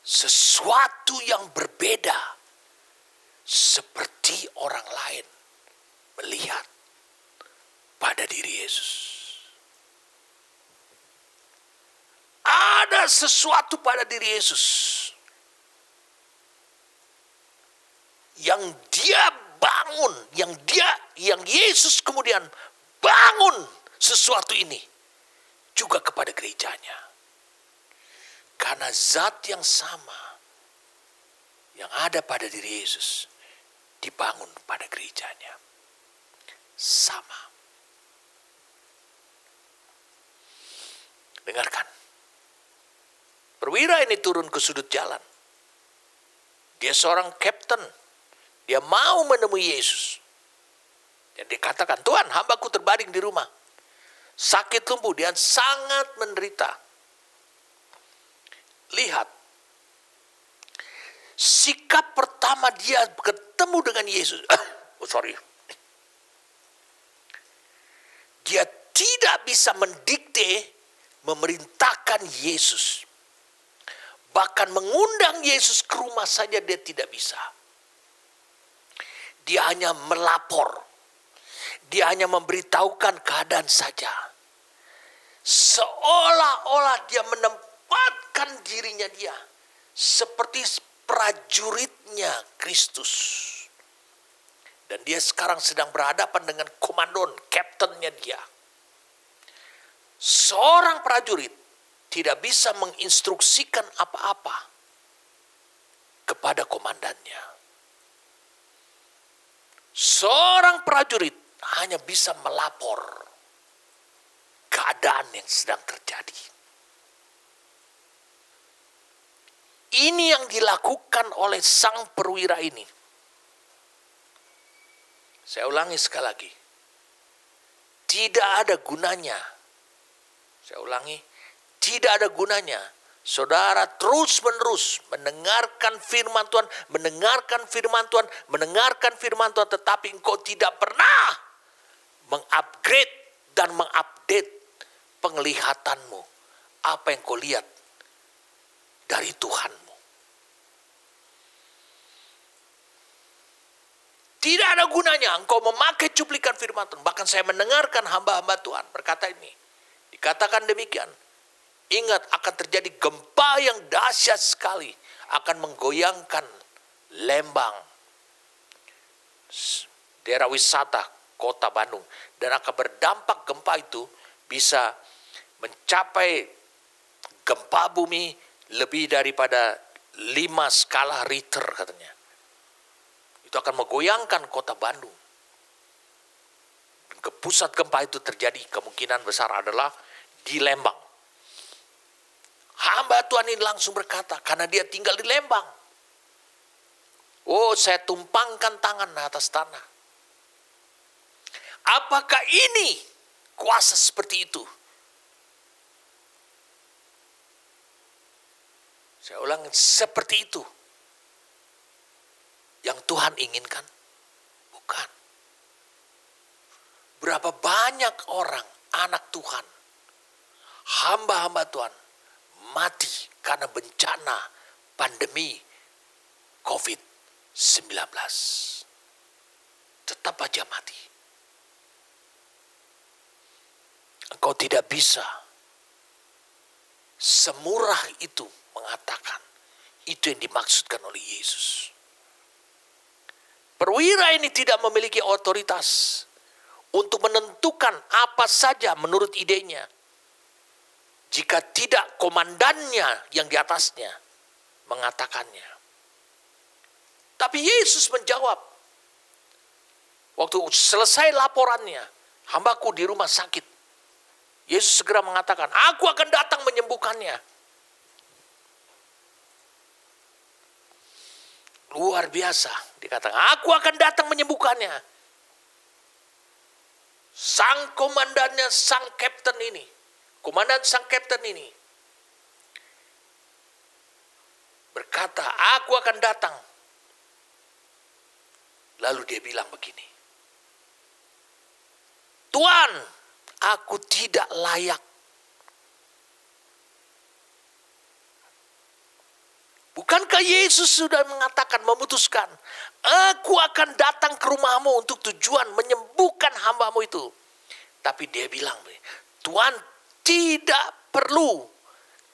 sesuatu yang berbeda seperti orang lain melihat pada diri Yesus? Ada sesuatu pada diri Yesus yang dia bangun, yang Yesus kemudian bangun sesuatu ini juga kepada gerejanya. Karena zat yang sama yang ada pada diri Yesus dibangun pada gerejanya. Sama. Dengarkan. Perwira ini turun ke sudut jalan. Dia seorang kapten. Dia mau menemui Yesus. Dan dia katakan, Tuhan, hambaku terbaring di rumah. Sakit lumpuh, dia sangat menderita. Lihat. Sikap pertama dia ketemu dengan Yesus. Dia tidak bisa mendikte, memerintahkan Yesus. Bahkan mengundang Yesus ke rumah saja dia tidak bisa. Dia hanya melapor. Dia hanya memberitahukan keadaan saja. Seolah-olah dia menempatkan dirinya dia seperti prajuritnya Kristus. Dan dia sekarang sedang berhadapan dengan komandan, kaptennya dia. Seorang prajurit tidak bisa menginstruksikan apa-apa kepada komandannya. Seorang prajurit hanya bisa melapor keadaan yang sedang terjadi. Ini yang dilakukan oleh sang perwira ini. Saya ulangi sekali lagi. Tidak ada gunanya. Saya ulangi, tidak ada gunanya saudara terus-menerus mendengarkan firman Tuhan, mendengarkan firman Tuhan, tetapi engkau tidak pernah mengupgrade dan mengupdate penglihatanmu. Apa yang kau lihat dari Tuhanmu. Tidak ada gunanya engkau memakai cuplikan firman Tuhan. Bahkan saya mendengarkan hamba-hamba Tuhan berkata ini. Dikatakan demikian. Ingat, akan terjadi gempa yang dahsyat sekali. Akan menggoyangkan Lembang, daerah wisata kota Bandung. Dan akan berdampak gempa itu bisa mencapai gempa bumi lebih daripada 5 skala Richter katanya. Itu akan menggoyangkan kota Bandung. Ke pusat gempa itu terjadi kemungkinan besar adalah di Lembang. Hamba Tuhan ini langsung berkata, karena dia tinggal di Lembang. Oh, saya tumpangkan tangan atas tanah. Apakah ini kuasa seperti itu? Saya ulang, seperti itu yang Tuhan inginkan? Bukan. Berapa banyak orang, anak Tuhan, hamba-hamba Tuhan, mati karena bencana pandemi COVID-19. Tetap aja mati. Engkau tidak bisa semurah itu mengatakan itu yang dimaksudkan oleh Yesus. Perwira ini tidak memiliki otoritas untuk menentukan apa saja menurut idenya. Jika tidak komandannya yang di atasnya mengatakannya. Tapi Yesus menjawab. Waktu selesai laporannya, hambaku di rumah sakit. Yesus segera mengatakan, aku akan datang menyembuhkannya. Luar biasa. Dikatakan, aku akan datang menyembuhkannya. Sang komandannya, sang kapten ini. Komandan sang kapten ini. Berkata, aku akan datang. Lalu dia bilang begini. Tuhan, aku tidak layak. Bukankah Yesus sudah mengatakan, memutuskan, aku akan datang ke rumahmu untuk tujuan menyembuhkan hambamu itu. Tapi dia bilang, Tuhan tidak perlu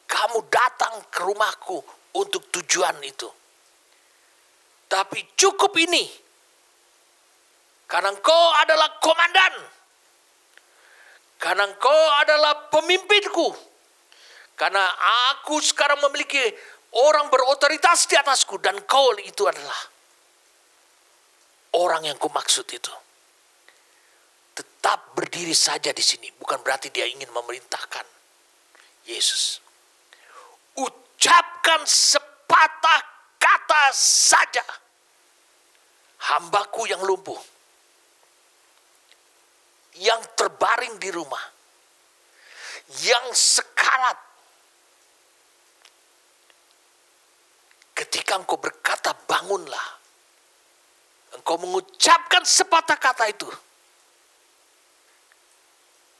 kamu datang ke rumahku untuk tujuan itu. Tapi cukup ini. Karena engkau adalah komandan. Karena engkau adalah pemimpinku. Karena aku sekarang memiliki orang berotoritas di atasku. Dan kau itu adalah orang yang kumaksud itu. Tetap berdiri saja di sini. Bukan berarti dia ingin memerintahkan Yesus. mengucapkan sepatah kata saja, hambaku yang lumpuh, yang terbaring di rumah, yang sekarat, ketika engkau berkata bangunlah, engkau mengucapkan sepatah kata itu,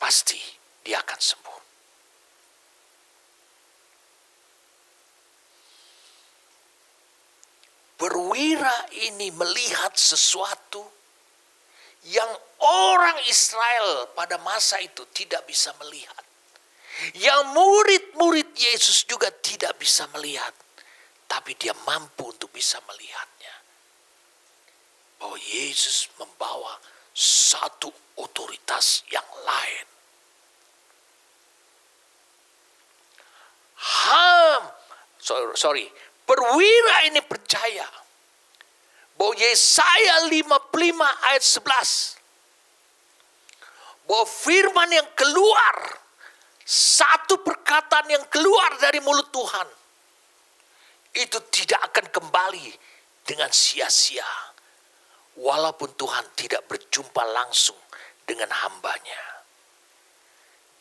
pasti dia akan sembuh. Perwira ini melihat sesuatu yang orang Israel pada masa itu tidak bisa melihat. Yang murid-murid Yesus juga tidak bisa melihat. Tapi dia mampu untuk bisa melihatnya. Bahwa Yesus membawa satu otoritas yang lain. Perwira ini percaya bahwa Yesaya 55 ayat 11, bahwa firman yang keluar, satu perkataan yang keluar dari mulut Tuhan, itu tidak akan kembali dengan sia-sia. Walaupun Tuhan tidak berjumpa langsung dengan hambanya.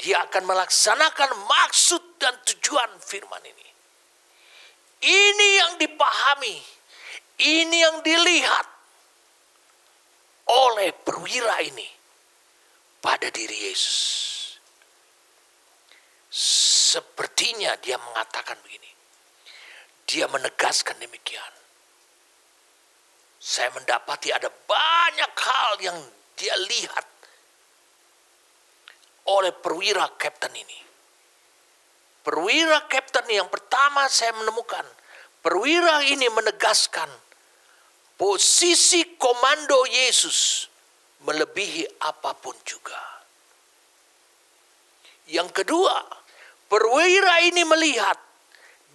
Dia akan melaksanakan maksud dan tujuan firman ini. Ini yang dipahami, ini yang dilihat oleh perwira ini pada diri Yesus. Sepertinya dia mengatakan begini. Dia menegaskan demikian. Saya mendapati ada banyak hal yang dia lihat oleh perwira kapten ini. Perwira kapten yang pertama saya menemukan, perwira ini menegaskan posisi komando Yesus melebihi apapun juga. Yang kedua, perwira ini melihat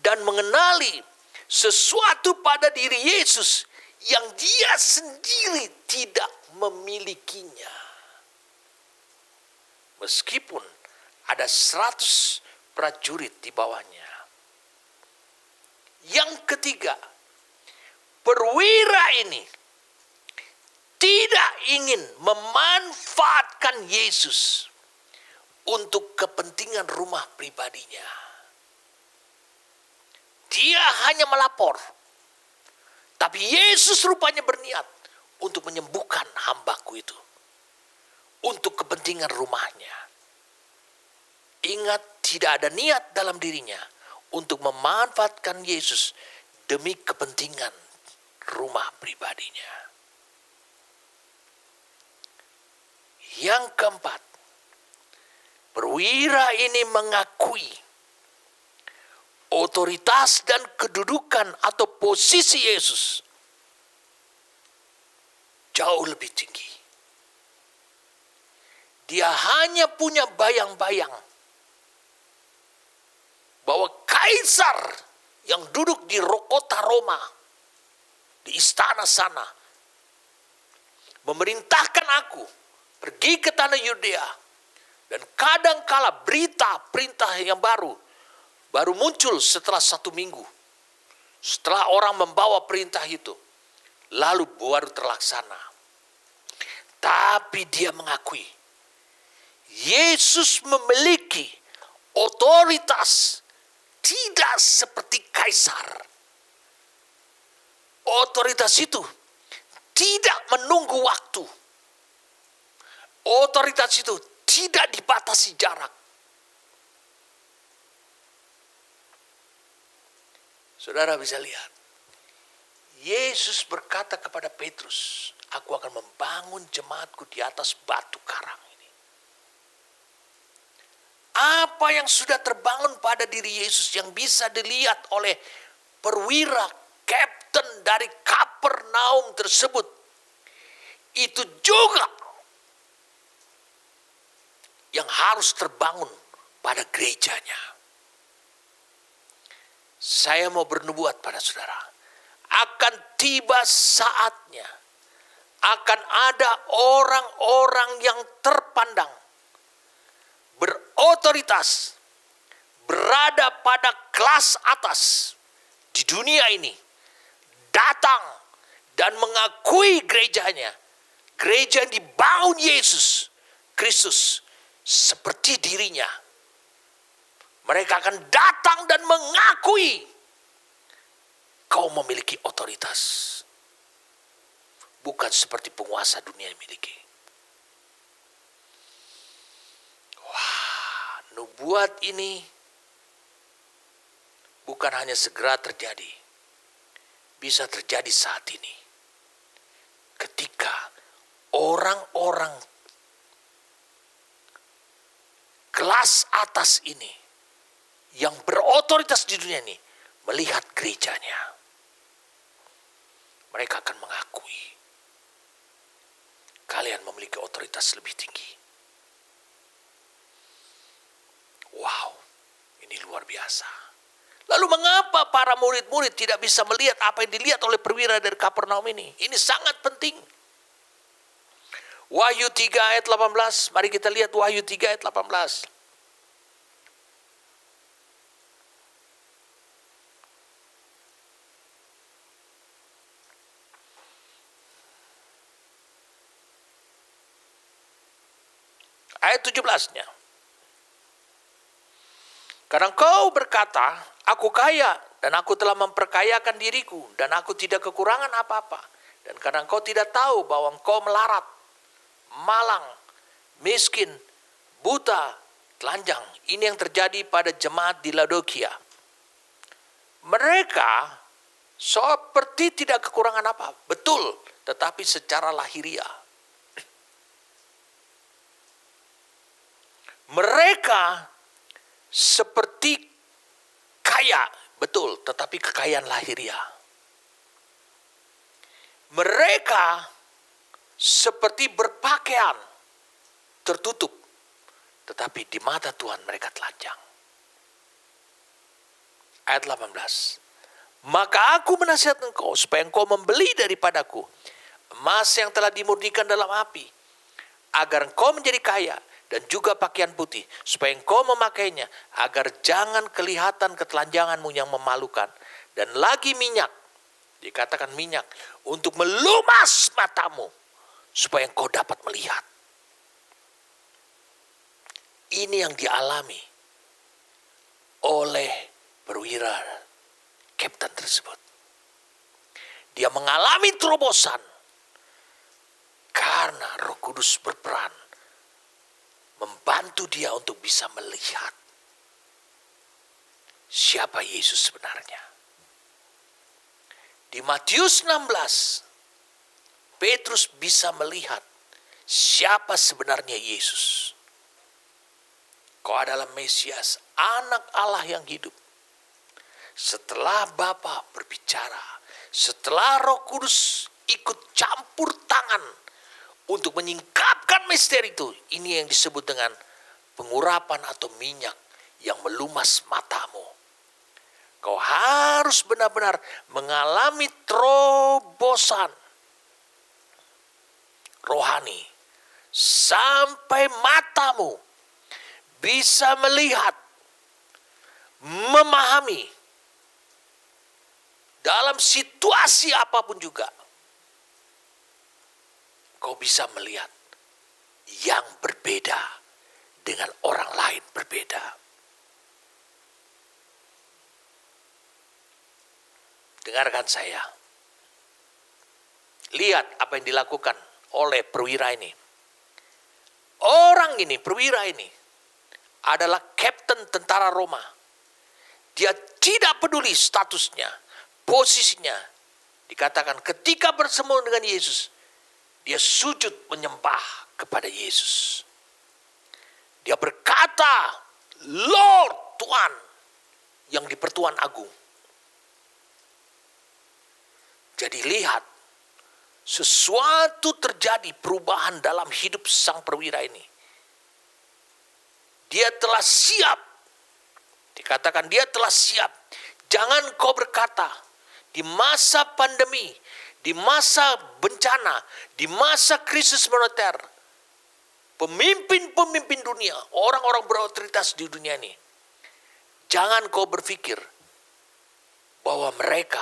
dan mengenali sesuatu pada diri Yesus yang dia sendiri tidak memilikinya. Meskipun ada 100 prajurit di bawahnya. Yang ketiga, perwira ini tidak ingin memanfaatkan Yesus untuk kepentingan rumah pribadinya. Dia hanya melapor. Tapi Yesus rupanya berniat untuk menyembuhkan hambaku itu. Untuk kepentingan rumahnya. Ingat, tidak ada niat dalam dirinya untuk memanfaatkan Yesus demi kepentingan rumah pribadinya. Yang keempat, perwira ini mengakui otoritas dan kedudukan atau posisi Yesus jauh lebih tinggi. Dia hanya punya bayang-bayang bahwa kaisar yang duduk di kota Roma, di istana sana, memerintahkan aku pergi ke tanah Yudea, dan kadangkala perintah yang baru muncul setelah 1 minggu. Setelah orang membawa perintah itu, lalu baru terlaksana. Tapi dia mengakui, Yesus memiliki otoritas tidak seperti kaisar. Otoritas itu tidak menunggu waktu. Otoritas itu tidak dibatasi jarak. Saudara bisa lihat, Yesus berkata kepada Petrus, aku akan membangun jemaatku di atas batu karang ini. Apa yang sudah terbangun pada diri Yesus yang bisa dilihat oleh perwira kapten dari Kapernaum tersebut, itu juga yang harus terbangun pada gerejanya. Saya mau bernubuat pada saudara, akan tiba saatnya, akan ada orang-orang yang terpandang, berotoritas, berada pada kelas atas di dunia ini datang dan mengakui gerejanya, gereja yang dibangun Yesus Kristus seperti dirinya, mereka akan datang dan mengakui kau memiliki otoritas, bukan seperti penguasa dunia yang miliki. Wah, nubuat ini bukan hanya segera terjadi, bisa terjadi saat ini. Ketika orang-orang kelas atas ini yang berotoritas di dunia ini melihat gerejanya, mereka akan mengakui kalian memiliki otoritas lebih tinggi. Wow, ini luar biasa. Lalu mengapa para murid-murid tidak bisa melihat apa yang dilihat oleh perwira dari Kapernaum ini? Ini sangat penting. Wahyu 3 ayat 18. Mari kita lihat Wahyu 3 ayat 18. Ayat 17-nya. Karena engkau berkata, aku kaya dan aku telah memperkayakan diriku dan aku tidak kekurangan apa-apa. Dan karena engkau tidak tahu bahwa engkau melarat, malang, miskin, buta, telanjang. Ini yang terjadi pada jemaat di Laodikia. Mereka seperti tidak kekurangan apa. Betul, tetapi secara lahiriah. Mereka seperti kaya, betul, tetapi kekayaan lahiriah. Mereka seperti berpakaian tertutup, tetapi di mata Tuhan mereka telanjang. Ayat 18. Maka aku menasihatkan engkau supaya engkau membeli daripadaku emas yang telah dimurnikan dalam api, agar engkau menjadi kaya, dan juga pakaian putih, supaya engkau memakainya, agar jangan kelihatan ketelanjanganmu yang memalukan. Dan lagi minyak, dikatakan minyak, untuk melumas matamu, supaya engkau dapat melihat. Ini yang dialami oleh perwira kapten tersebut. Dia mengalami terobosan, karena Roh Kudus berperan membantu dia untuk bisa melihat siapa Yesus sebenarnya. Di Matius 16, Petrus bisa melihat siapa sebenarnya Yesus. Kau adalah Mesias, anak Allah yang hidup. Setelah Bapa berbicara, setelah Roh Kudus ikut campur tangan untuk menyingkapkan misteri itu, ini yang disebut dengan pengurapan atau minyak yang melumas matamu. Kau harus benar-benar mengalami terobosan rohani sampai matamu bisa melihat, memahami dalam situasi apapun juga. Kau bisa melihat yang berbeda dengan orang lain berbeda. Dengarkan saya. Lihat apa yang dilakukan oleh perwira ini. Orang ini, perwira ini, adalah kapten tentara Roma. Dia tidak peduli statusnya, posisinya. Dikatakan ketika bersemu dengan Yesus, dia sujud menyembah kepada Yesus. Dia berkata, Lord, Tuhan, yang di pertuan agung. Jadi lihat, sesuatu terjadi perubahan dalam hidup sang perwira ini. Dia telah siap. Dikatakan dia telah siap. Jangan kau berkata, di masa pandemi, di masa bencana, di masa krisis moneter, pemimpin-pemimpin dunia, orang-orang berotoritas di dunia ini, Jangan kau berpikir bahwa mereka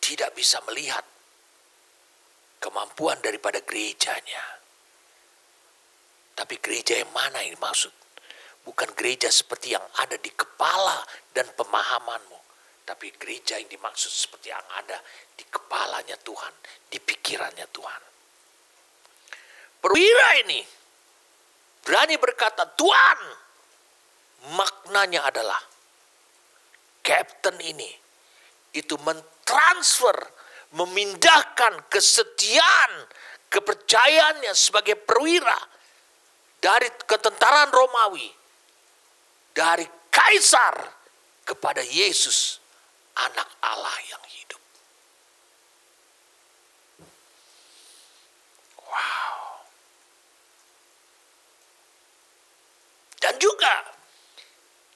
tidak bisa melihat kemampuan daripada gerejanya. Tapi gereja yang mana yang dimaksud? Bukan gereja seperti yang ada di kepala dan pemahamanmu. Tapi gereja yang dimaksud seperti yang ada di kepalanya Tuhan, di pikirannya Tuhan. Perwira ini berani berkata, Tuhan, maknanya adalah kapten ini itu mentransfer, memindahkan kesetiaan, kepercayaannya sebagai perwira dari ketentaraan Romawi, dari kaisar kepada Yesus, anak Allah yang hidup. Wow. Dan juga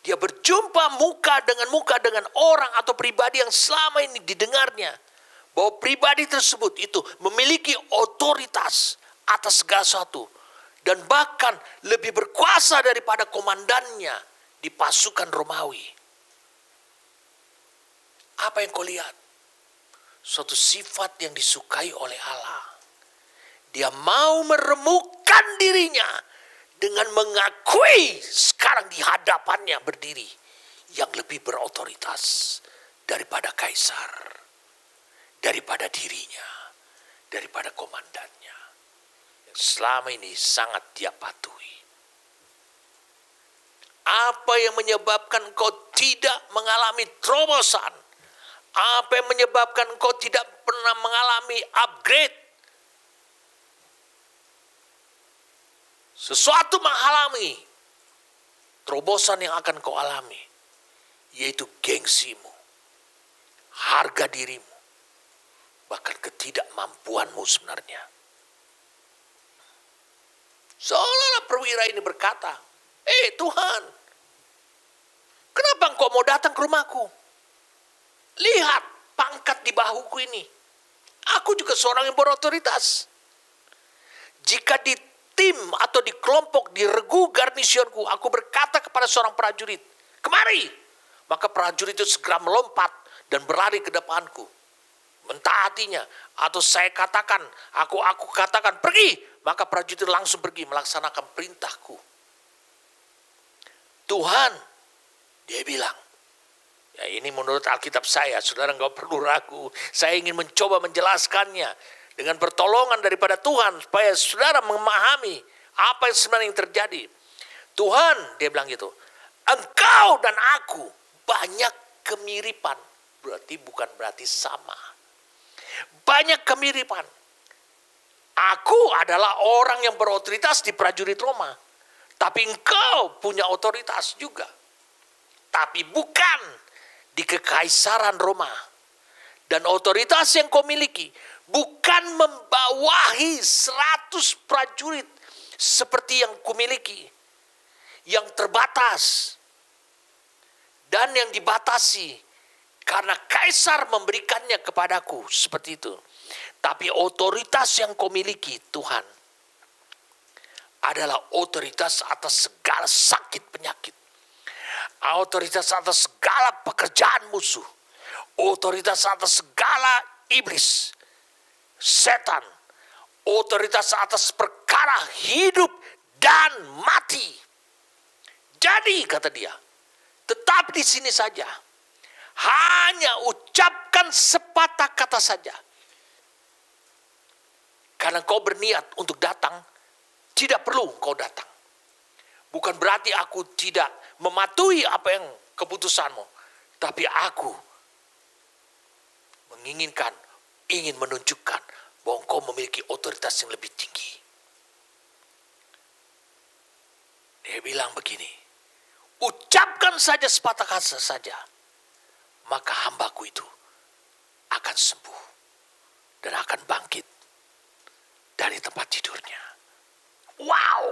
dia berjumpa muka dengan orang atau pribadi yang selama ini didengarnya, bahwa pribadi tersebut itu memiliki otoritas atas segala sesuatu, dan bahkan lebih berkuasa daripada komandannya di pasukan Romawi. Apa yang kau lihat? Suatu sifat yang disukai oleh Allah. Dia mau meremukkan dirinya dengan mengakui sekarang di hadapannya berdiri yang lebih berotoritas daripada kaisar, daripada dirinya, daripada komandannya, yang selama ini sangat dia patuhi. Apa yang menyebabkan kau tidak mengalami terobosan? Apa yang menyebabkan kau tidak pernah mengalami upgrade? Sesuatu menghalangi terobosan yang akan kau alami, yaitu gengsimu, harga dirimu, bahkan ketidakmampuanmu sebenarnya. Seolah-olah perwira ini berkata, Tuhan, kenapa engkau mau datang ke rumahku? Lihat pangkat di bahuku ini. Aku juga seorang yang berotoritas. Jika di tim atau di kelompok, di regu garnisonku, aku berkata kepada seorang prajurit, kemari. Maka prajurit itu segera melompat dan berlari ke depanku, mentaatinya. Atau saya katakan, aku katakan pergi, maka prajurit itu langsung pergi melaksanakan perintahku. Tuhan, dia bilang, ya ini menurut Alkitab saya, saudara nggak perlu ragu. Saya ingin mencoba menjelaskannya dengan pertolongan daripada Tuhan, supaya saudara memahami apa yang sebenarnya terjadi. Tuhan, dia bilang gitu, engkau dan aku banyak kemiripan. Bukan berarti sama. Banyak kemiripan. Aku adalah orang yang berotoritas di prajurit Roma. Tapi engkau punya otoritas juga. Tapi bukan di kekaisaran Roma. Dan otoritas yang kau miliki bukan membawahi 100 prajurit seperti yang kumiliki. Yang terbatas. Dan yang dibatasi. Karena kaisar memberikannya kepadaku seperti itu. Tapi otoritas yang kau miliki Tuhan adalah otoritas atas segala sakit penyakit. Otoritas atas segala pekerjaan musuh. Otoritas atas segala iblis, setan. Otoritas atas perkara hidup dan mati. Jadi kata dia, tetap di sini saja. Hanya ucapkan sepatah kata saja. Karena kau berniat untuk datang, tidak perlu kau datang. Bukan berarti aku tidak mematuhi apa yang keputusanmu. Tapi aku ingin menunjukkan bahwa kau memiliki otoritas yang lebih tinggi. Dia bilang begini, ucapkan saja sepatah kata saja, maka hambaku itu akan sembuh dan akan bangkit dari tempat tidurnya. Wow!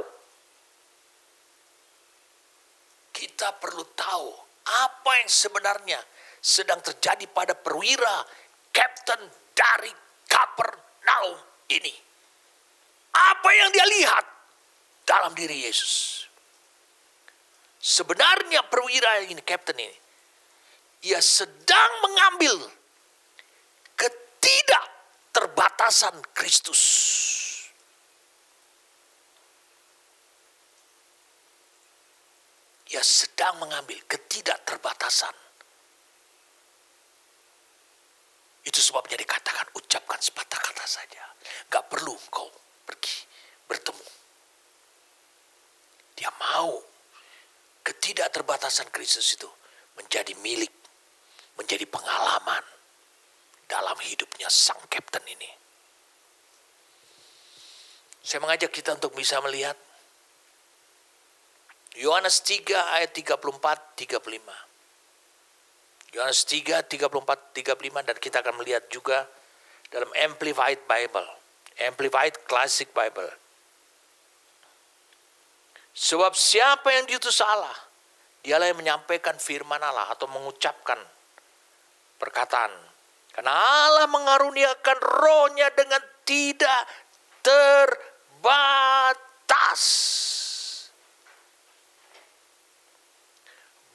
Kita perlu tahu apa yang sebenarnya sedang terjadi pada perwira kapten dari Kapernaum ini. Apa yang dia lihat dalam diri Yesus. Sebenarnya perwira ini, kapten ini, ia sedang mengambil ketidakterbatasan Kristus. Ia sedang mengambil ketidakterbatasan. Itu sebabnya dikatakan ucapkan sepatah kata saja. Gak perlu engkau pergi bertemu. Dia mau ketidakterbatasan Kristus itu menjadi milik, menjadi pengalaman dalam hidupnya sang kapten ini. Saya mengajak kita untuk bisa melihat Yohanes 3 ayat 34-35. Yohanes 3, 34-35, dan kita akan melihat juga dalam Amplified Bible, Amplified Classic Bible. Sebab siapa yang diutus Allah, dialah yang menyampaikan firman Allah atau mengucapkan perkataan. Karena Allah mengaruniakan rohnya dengan tidak terbatas.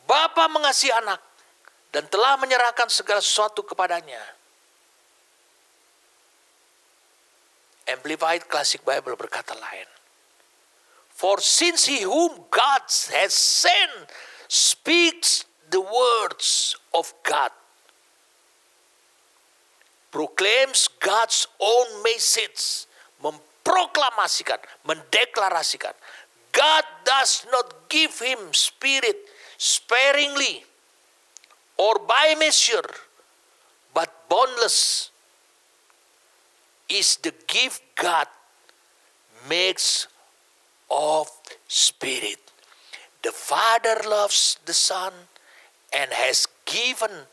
Bapa mengasihi anak dan telah menyerahkan segala sesuatu kepadanya. Amplified Classic Bible berkata lain. For since he whom God has sent speaks the words of God, proclaims God's own message, memproklamasikan, mendeklarasikan. God does not give him spirit sparingly or by measure, but boundless is the gift God makes of Spirit. The Father loves the Son and has given,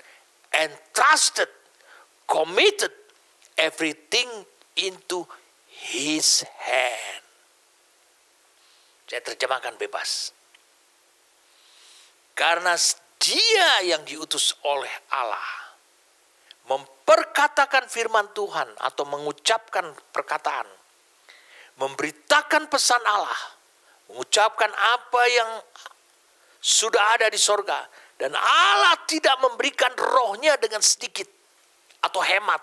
entrusted, committed everything into His hand. Saya terjemahkan bebas. Karena Dia yang diutus oleh Allah memperkatakan firman Tuhan atau mengucapkan perkataan, memberitakan pesan Allah, mengucapkan apa yang sudah ada di sorga, dan Allah tidak memberikan rohnya dengan sedikit atau hemat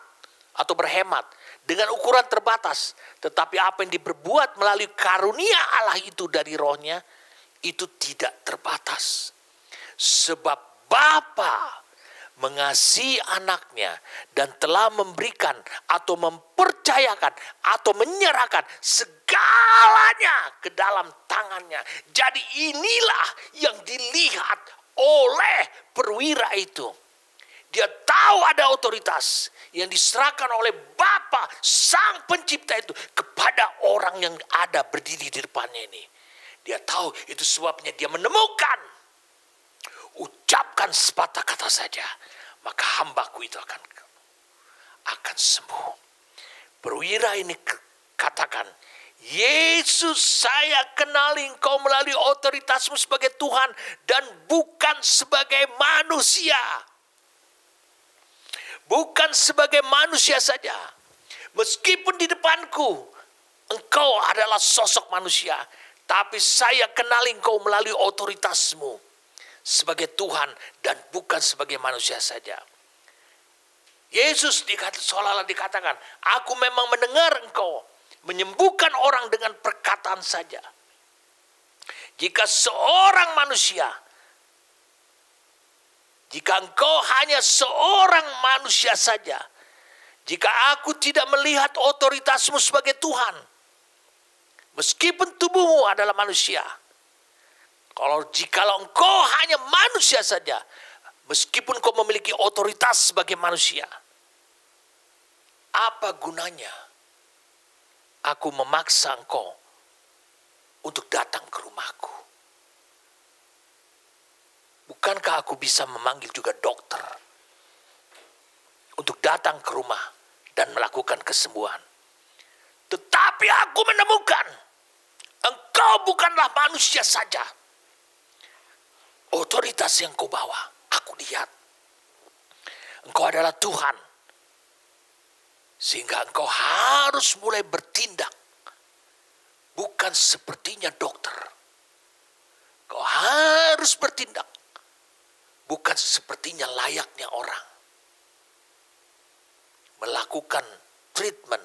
atau berhemat dengan ukuran terbatas, tetapi apa yang diperbuat melalui karunia Allah itu dari rohnya itu tidak terbatas. Sebab Bapa mengasihi anaknya dan telah memberikan atau mempercayakan atau menyerahkan segalanya ke dalam tangannya. Jadi inilah yang dilihat oleh perwira itu. Dia tahu ada otoritas yang diserahkan oleh Bapa Sang Pencipta itu kepada orang yang ada berdiri di depannya ini. Dia tahu itu sebabnya dia menemukan. Ucapkan sepatah kata saja, maka hambaku itu akan sembuh. Perwira ini katakan, Yesus, saya kenali Engkau melalui otoritasmu sebagai Tuhan dan bukan sebagai manusia. Bukan sebagai manusia saja. Meskipun di depanku Engkau adalah sosok manusia, tapi saya kenali Engkau melalui otoritasmu sebagai Tuhan dan bukan sebagai manusia saja. Yesus seolah-olah dikatakan, aku memang mendengar Engkau menyembuhkan orang dengan perkataan saja. Jika seorang manusia, jika Engkau hanya seorang manusia saja, jika aku tidak melihat otoritasmu sebagai Tuhan, meskipun tubuhmu adalah manusia, jikalau engkau hanya manusia saja, meskipun kau memiliki otoritas sebagai manusia, apa gunanya aku memaksa engkau untuk datang ke rumahku? Bukankah aku bisa memanggil juga dokter untuk datang ke rumah dan melakukan kesembuhan? Tetapi aku menemukan engkau bukanlah manusia saja. Otoritas yang kau bawa, aku lihat. Engkau adalah Tuhan. Sehingga engkau harus mulai bertindak. Bukan sepertinya dokter. Kau harus bertindak. Bukan sepertinya layaknya orang. Melakukan treatment,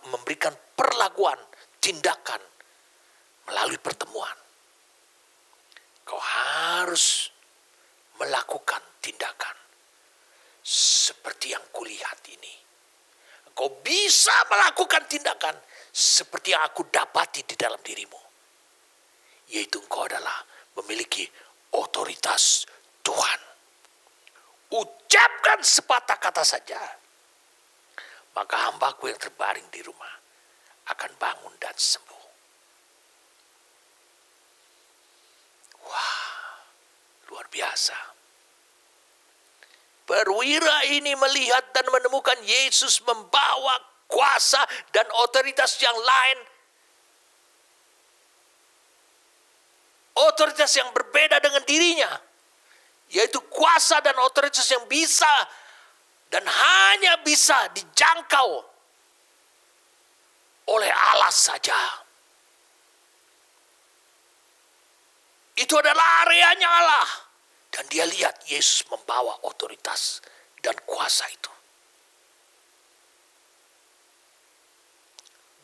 memberikan perlakuan, tindakan melalui pertemuan. Kau harus melakukan tindakan seperti yang kulihat ini. Kau bisa melakukan tindakan seperti yang aku dapati di dalam dirimu. Yaitu engkau adalah memiliki otoritas Tuhan. Ucapkan sepatah kata saja, maka hambaku yang terbaring di rumah akan bangun dan sembuh. Wah, luar biasa. Perwira ini melihat dan menemukan Yesus membawa kuasa dan otoritas yang lain. Otoritas yang berbeda dengan dirinya. Yaitu kuasa dan otoritas yang bisa dan hanya bisa dijangkau oleh Allah saja. Itu adalah areanya Allah. Dan dia lihat Yesus membawa otoritas dan kuasa itu.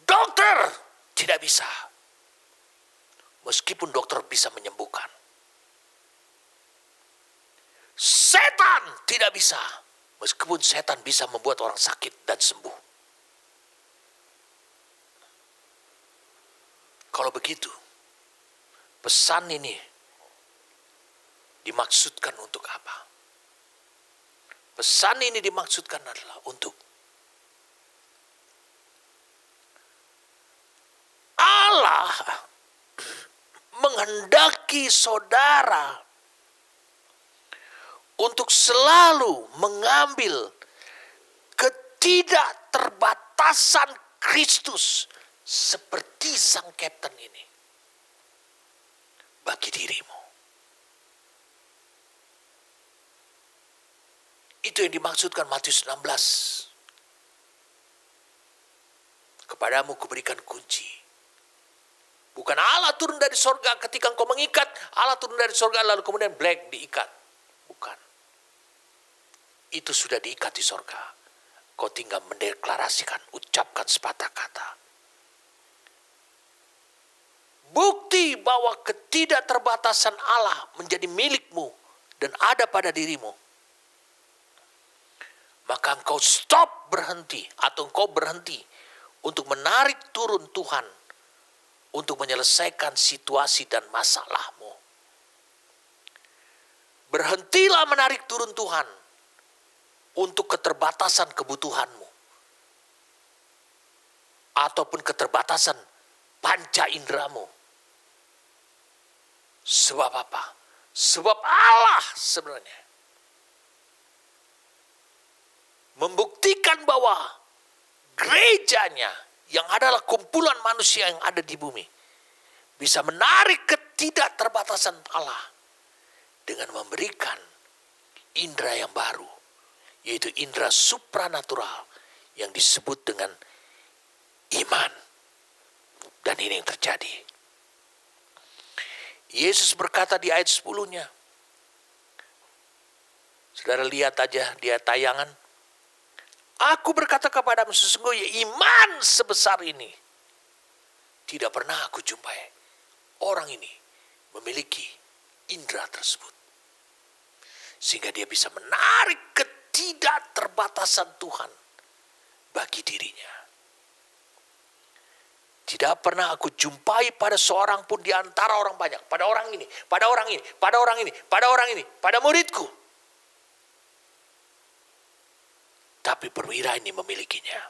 Dokter tidak bisa. Meskipun dokter bisa menyembuhkan. Setan tidak bisa. Meskipun setan bisa membuat orang sakit dan sembuh. Kalau begitu, pesan ini dimaksudkan untuk apa? Pesan ini dimaksudkan adalah untuk Allah menghendaki saudara untuk selalu mengambil ketidakterbatasan Kristus seperti sang kapten ini bagi dirimu. Itu yang dimaksudkan Matius 16. Kepadamu kuberikan kunci. Bukan Allah turun dari sorga ketika engkau mengikat, Allah turun dari sorga lalu kemudian black diikat. Bukan. Itu sudah diikat di sorga. Kau tinggal mendeklarasikan, ucapkan sepatah kata. Bukti bahwa ketidakterbatasan Allah menjadi milikmu dan ada pada dirimu. Maka engkau stop berhenti atau engkau berhenti untuk menarik turun Tuhan untuk menyelesaikan situasi dan masalahmu. Berhentilah menarik turun Tuhan untuk keterbatasan kebutuhanmu ataupun keterbatasan panca indramu. Sebab apa? Sebab Allah sebenarnya membuktikan bahwa gerejanya yang adalah kumpulan manusia yang ada di bumi bisa menarik ketidakterbatasan Allah dengan memberikan indera yang baru, yaitu indera supranatural yang disebut dengan iman. Dan ini yang terjadi. Yesus berkata di ayat 10-nya. Saudara lihat aja dia tayangan. Aku berkata kepadamu sesungguhnya iman sebesar ini tidak pernah aku jumpai. Orang ini memiliki indera tersebut. Sehingga dia bisa menarik ketidakterbatasan Tuhan bagi dirinya. Tidak pernah aku jumpai pada seorang pun di antara orang banyak. Pada orang ini, pada orang ini, pada orang ini, pada orang ini, pada muridku. Tapi perwira ini memilikinya.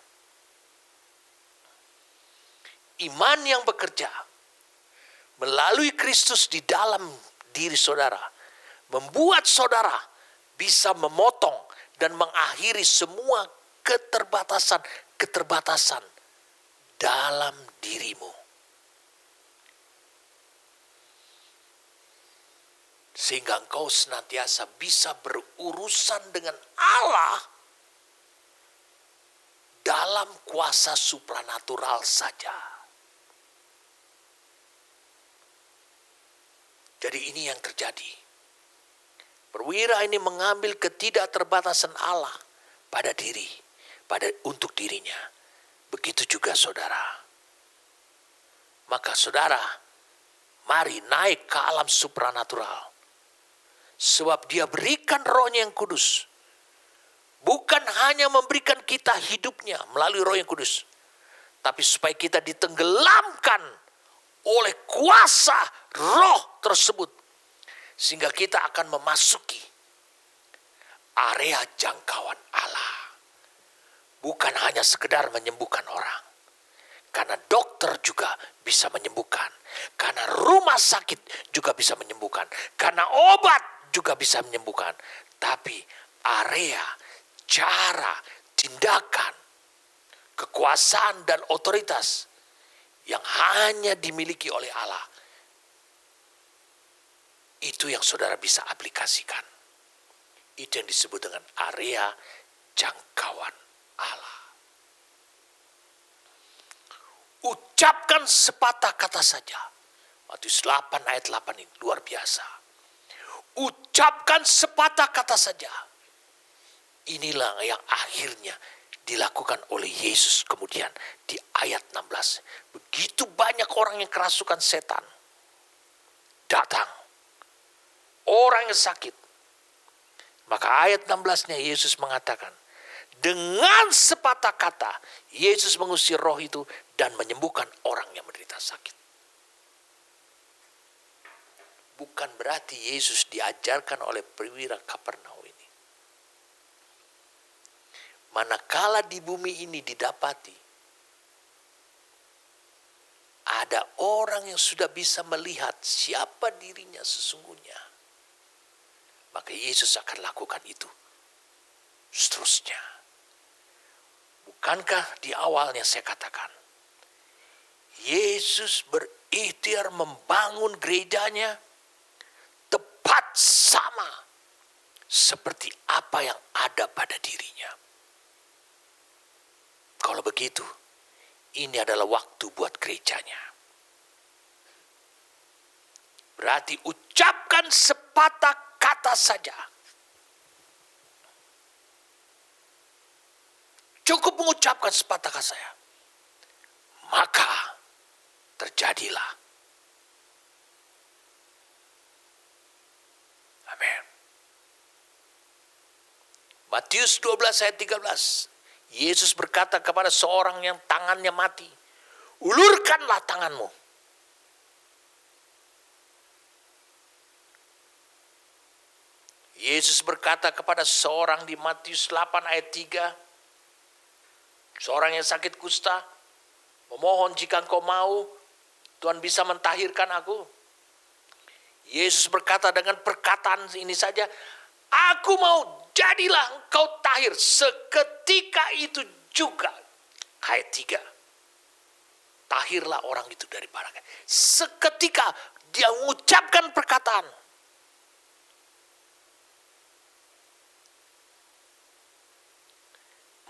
Iman yang bekerja melalui Kristus di dalam diri saudara membuat saudara bisa memotong dan mengakhiri semua keterbatasan dalam dirimu. Sehingga engkau senantiasa bisa berurusan dengan Allah dalam kuasa supranatural saja. Jadi ini yang terjadi. Perwira ini mengambil ketidakterbatasan Allah pada untuk dirinya. Begitu juga saudara. Maka saudara, mari naik ke alam supranatural. Sebab dia berikan Roh-Nya yang kudus. Bukan hanya memberikan kita hidupnya melalui Roh yang kudus. Tapi supaya kita ditenggelamkan oleh kuasa Roh tersebut. Sehingga kita akan memasuki area jangkauan Allah. Bukan hanya sekedar menyembuhkan orang. Karena dokter juga bisa menyembuhkan. Karena rumah sakit juga bisa menyembuhkan. Karena obat juga bisa menyembuhkan. Tapi area, cara, tindakan, kekuasaan dan otoritas yang hanya dimiliki oleh Allah. Itu yang saudara bisa aplikasikan. Itu yang disebut dengan area jangkauan Allah. Ucapkan sepatah kata saja. Matius 8 ayat 8 ini luar biasa. Ucapkan sepatah kata saja. Inilah yang akhirnya dilakukan oleh Yesus kemudian di ayat 16. Begitu banyak orang yang kerasukan setan datang. Orang yang sakit. Maka ayat 16-nya Yesus mengatakan, dengan sepatah kata Yesus mengusir roh itu dan menyembuhkan orang yang menderita sakit. Bukan berarti Yesus diajarkan oleh perwira Kapernaum ini. Manakala di bumi ini didapati ada orang yang sudah bisa melihat siapa dirinya sesungguhnya, maka Yesus akan lakukan itu seterusnya. Bukankah di awalnya saya katakan, Yesus berikhtiar membangun gerejanya tepat sama seperti apa yang ada pada dirinya. Kalau begitu, ini adalah waktu buat gerejanya. Berarti ucapkan sepatah kata saja. Cukup mengucapkan sepatah kata saya. Maka terjadilah. Amin. Matius 12 ayat 13. Yesus berkata kepada seorang yang tangannya mati, ulurkanlah tanganmu. Yesus berkata kepada seorang di Matius 8 ayat 3, seorang yang sakit kusta, memohon jika engkau mau, Tuhan bisa mentahirkan aku. Yesus berkata dengan perkataan ini saja, aku mau, jadilah engkau tahir. Seketika itu juga. Ayat 3. Tahirlah orang itu dari barangnya. Seketika dia mengucapkan perkataan.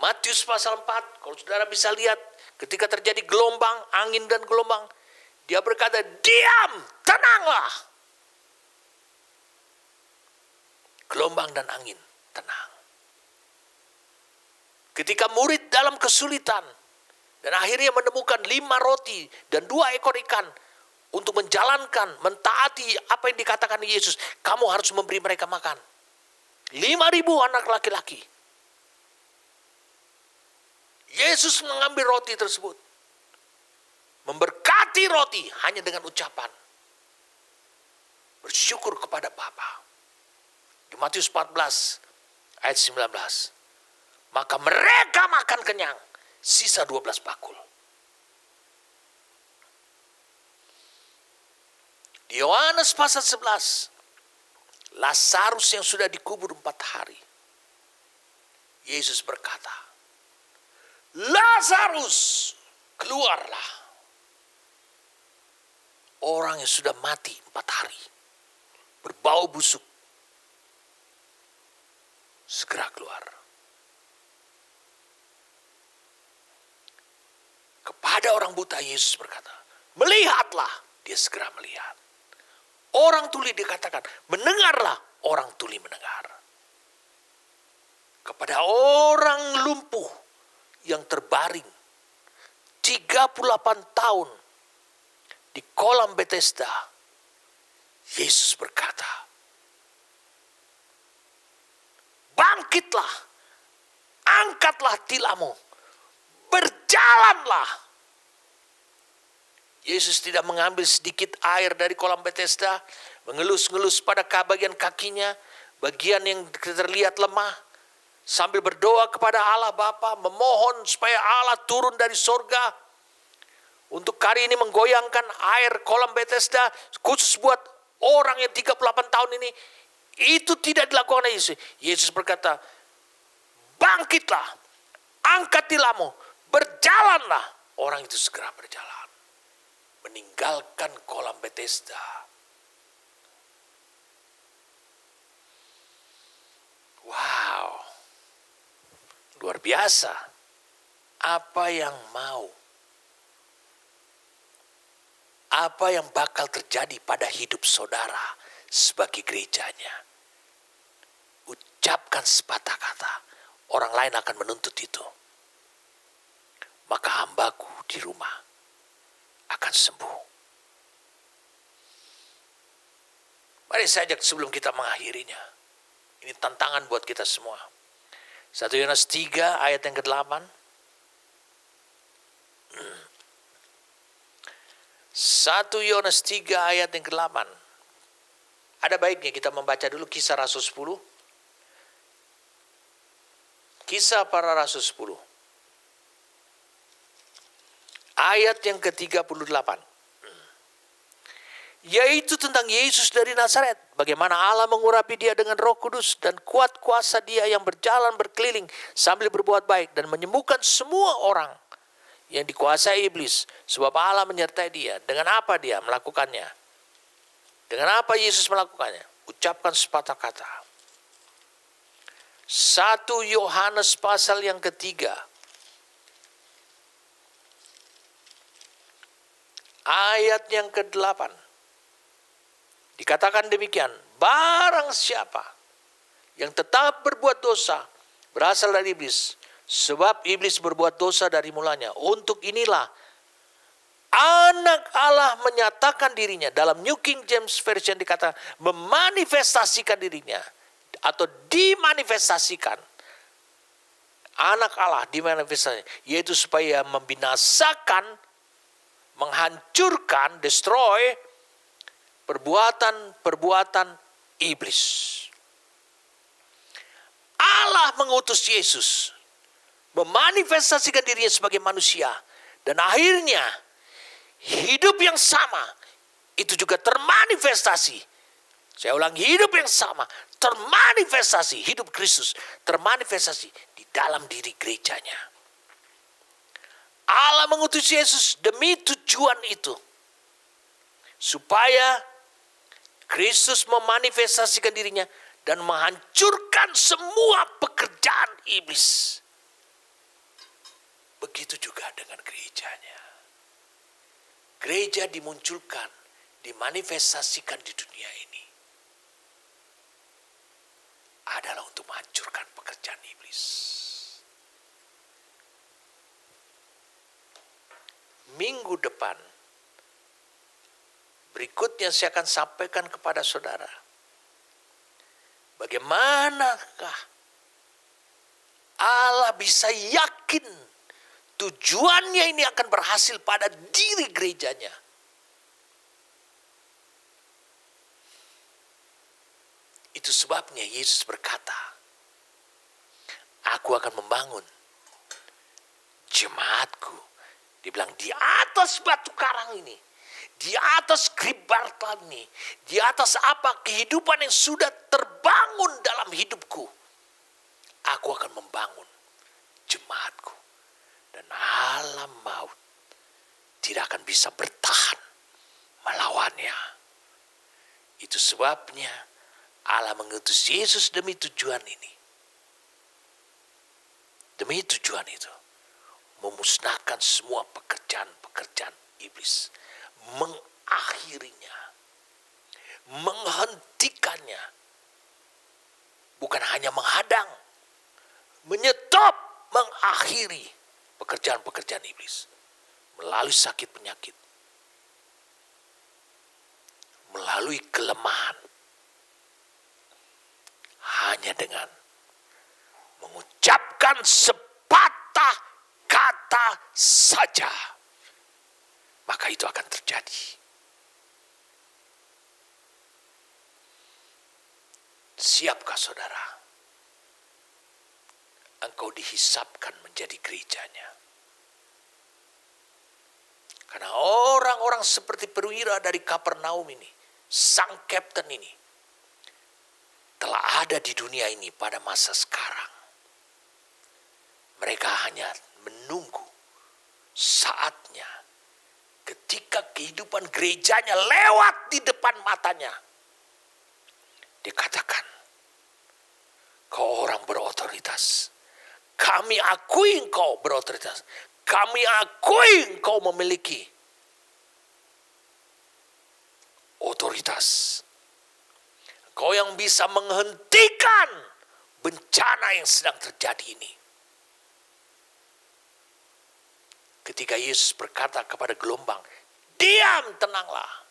Matius pasal 4. Kalau saudara bisa lihat. Ketika terjadi gelombang, angin dan gelombang. Dia berkata, diam, tenanglah. Gelombang dan angin. Tenang. Ketika murid dalam kesulitan dan akhirnya menemukan 5 roti dan 2 ekor ikan untuk menjalankan, mentaati apa yang dikatakan Yesus, kamu harus memberi mereka makan. 5.000 anak laki-laki. Yesus mengambil roti tersebut, memberkati roti hanya dengan ucapan bersyukur kepada Bapa. Di Matius 14 ayat 19. Maka mereka makan kenyang. Sisa 12 bakul. Di Yohanes pasal 11. Lazarus yang sudah dikubur 4 hari. Yesus berkata, Lazarus, keluarlah. Orang yang sudah mati 4 hari. Berbau busuk. Segera keluar. Kepada orang buta Yesus berkata, melihatlah. Dia segera melihat. Orang tuli dikatakan, mendengarlah, orang tuli mendengar. Kepada orang lumpuh yang terbaring 38 tahun di kolam Bethesda, Yesus berkata, bangkitlah, angkatlah tilammu, berjalanlah. Yesus tidak mengambil sedikit air dari kolam Bethesda, mengelus-ngelus pada bagian kakinya, bagian yang terlihat lemah, sambil berdoa kepada Allah Bapa, memohon supaya Allah turun dari sorga untuk kali ini menggoyangkan air kolam Bethesda khusus buat orang yang 38 tahun ini. Itu tidak dilakukan oleh Yesus. Yesus berkata, bangkitlah, angkat tilammu, berjalanlah. Orang itu segera berjalan, meninggalkan kolam Bethesda. Wow, luar biasa. Apa yang bakal terjadi pada hidup saudara sebagai gerejanya? Ucapkan sepatah kata, orang lain akan menuntut itu. Maka hambaku di rumah akan sembuh. Mari saya ajak sebelum kita mengakhirinya. Ini tantangan buat kita semua. 1 Yohanes 3 ayat yang ke-8. 1 Yohanes 3 ayat yang ke-8. Ada baiknya kita membaca dulu Kisah Rasul 10. Kisah para Rasul 10. Ayat yang ke-38. Yaitu tentang Yesus dari Nazaret. Bagaimana Allah mengurapi dia dengan Roh Kudus dan kuat kuasa dia yang berjalan berkeliling sambil berbuat baik dan menyembuhkan semua orang yang dikuasai iblis. Sebab Allah menyertai dia. Dengan apa dia melakukannya? Dengan apa Yesus melakukannya? Ucapkan sepatah kata. 1 Yohanes pasal yang ketiga. Ayat yang ke-8. Dikatakan demikian, barang siapa yang tetap berbuat dosa berasal dari iblis, sebab iblis berbuat dosa dari mulanya. Untuk inilah anak Allah menyatakan dirinya. Dalam New King James Version dikatakan memanifestasikan dirinya atau dimanifestasikan. Anak Allah dimanifestasikan, yaitu supaya membinasakan, menghancurkan, destroy perbuatan-perbuatan iblis. Allah mengutus Yesus memanifestasikan dirinya sebagai manusia, dan akhirnya hidup yang sama itu juga termanifestasi. Saya ulang, hidup yang sama termanifestasi, hidup Kristus termanifestasi di dalam diri gerejanya. Allah mengutus Yesus demi tujuan itu, supaya Kristus memanifestasikan dirinya dan menghancurkan semua pekerjaan iblis. Begitu juga dengan gerejanya. Gereja dimunculkan, dimanifestasikan di dunia ini adalah untuk menghancurkan pekerjaan iblis. Minggu depan, berikutnya saya akan sampaikan kepada saudara, bagaimanakah Allah bisa yakin tujuannya ini akan berhasil pada diri gerejanya. Itu sebabnya Yesus berkata, aku akan membangun jemaatku. Dia bilang, di atas batu karang ini, di atas kribartal ini, di atas apa kehidupan yang sudah terbangun dalam hidupku, aku akan membangun jemaatku. Dan alam maut tidak akan bisa bertahan melawannya. Itu sebabnya Allah mengutus Yesus demi tujuan ini. Demi tujuan itu, memusnahkan semua pekerjaan-pekerjaan iblis, mengakhirinya, menghentikannya. Bukan hanya menghadang, menyetop, mengakhiri pekerjaan-pekerjaan iblis. Melalui sakit penyakit. Melalui kelemahan. Hanya dengan mengucapkan sepatah kata saja, maka itu akan terjadi. Siapkah saudara? Engkau dihisapkan menjadi gerejanya. Karena orang-orang seperti perwira dari Kapernaum ini, sang kapten ini, telah ada di dunia ini pada masa sekarang. Mereka hanya menunggu saatnya ketika kehidupan gerejanya lewat di depan matanya. Dikatakan, kau orang berotoritas. Kami akui engkau berotoritas. Kami akui engkau memiliki otoritas. Kau yang bisa menghentikan bencana yang sedang terjadi ini. Ketika Yesus berkata kepada gelombang, diam, tenanglah.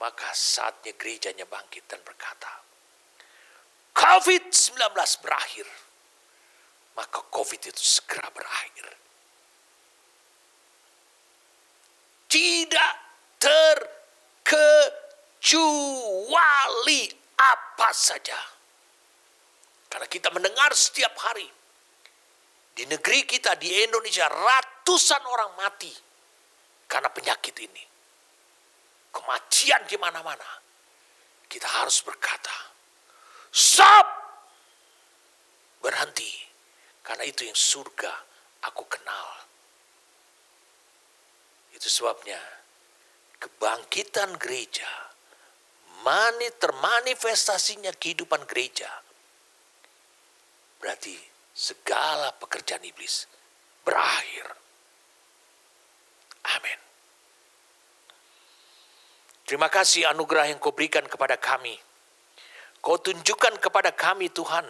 Maka saatnya gerejanya bangkit dan berkata, COVID-19 berakhir. Maka COVID itu segera berakhir. Tidak terkecuali apa saja. Karena kita mendengar setiap hari. Di negeri kita, di Indonesia, ratusan orang mati karena penyakit ini. Kematian di mana-mana. Kita harus berkata, stop! Berhenti. Karena itu yang surga aku kenal. Itu sebabnya kebangkitan gereja, termanifestasinya kehidupan gereja, berarti segala pekerjaan iblis berakhir. Amin. Terima kasih anugerah yang kau berikan kepada kami. Kau tunjukkan kepada kami Tuhan,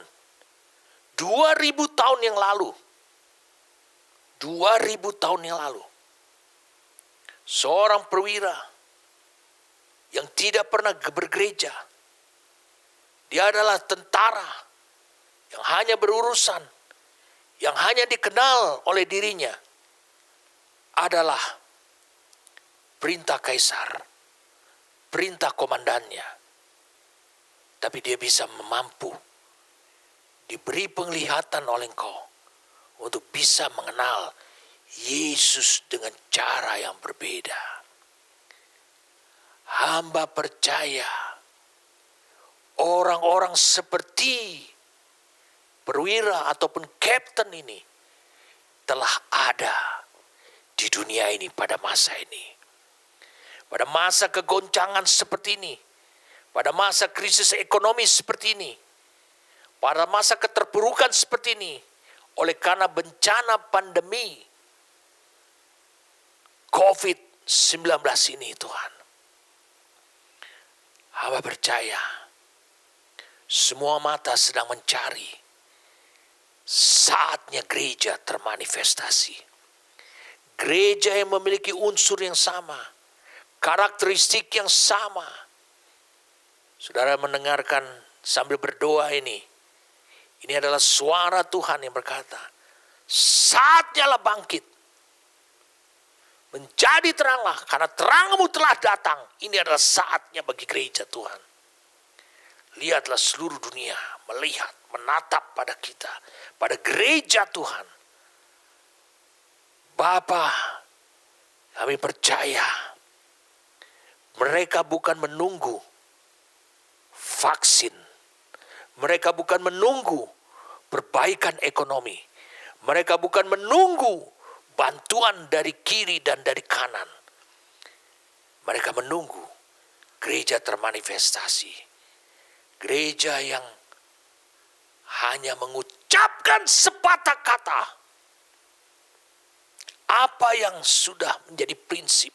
2000 tahun yang lalu, 2000 tahun yang lalu, seorang perwira yang tidak pernah bergereja, dia adalah tentara yang hanya berurusan, yang hanya dikenal oleh dirinya adalah perintah kaisar, perintah komandannya. Tapi dia bisa mampu diberi penglihatan oleh engkau untuk bisa mengenal Yesus dengan cara yang berbeda. Hamba percaya orang-orang seperti perwira ataupun kapten ini telah ada di dunia ini pada masa ini. Pada masa kegoncangan seperti ini, pada masa krisis ekonomi seperti ini, pada masa keterpurukan seperti ini, oleh karena bencana pandemi COVID-19 ini Tuhan. Hamba percaya semua mata sedang mencari saatnya gereja termanifestasi. Gereja yang memiliki unsur yang sama, karakteristik yang sama. Saudara mendengarkan sambil berdoa ini adalah suara Tuhan yang berkata, saatnya lah bangkit. Menjadi teranglah, karena terangmu telah datang. Ini adalah saatnya bagi gereja Tuhan. Lihatlah seluruh dunia melihat, menatap pada kita, pada gereja Tuhan. Bapa, kami percaya mereka bukan menunggu vaksin. Mereka bukan menunggu perbaikan ekonomi. Mereka bukan menunggu bantuan dari kiri dan dari kanan. Mereka menunggu gereja termanifestasi. Gereja yang hanya mengucapkan sepatah kata apa yang sudah menjadi prinsip,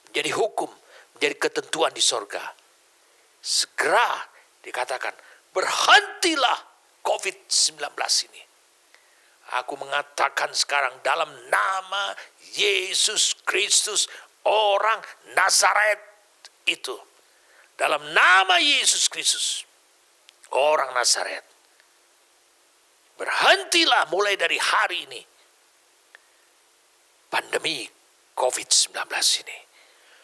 menjadi hukum, menjadi ketentuan di sorga. segera dikatakan, berhentilah COVID-19 ini. Aku mengatakan sekarang dalam nama Yesus Kristus, orang Nazaret itu. Dalam nama Yesus Kristus, orang Nazaret. Berhentilah mulai dari hari ini pandemi COVID-19 ini.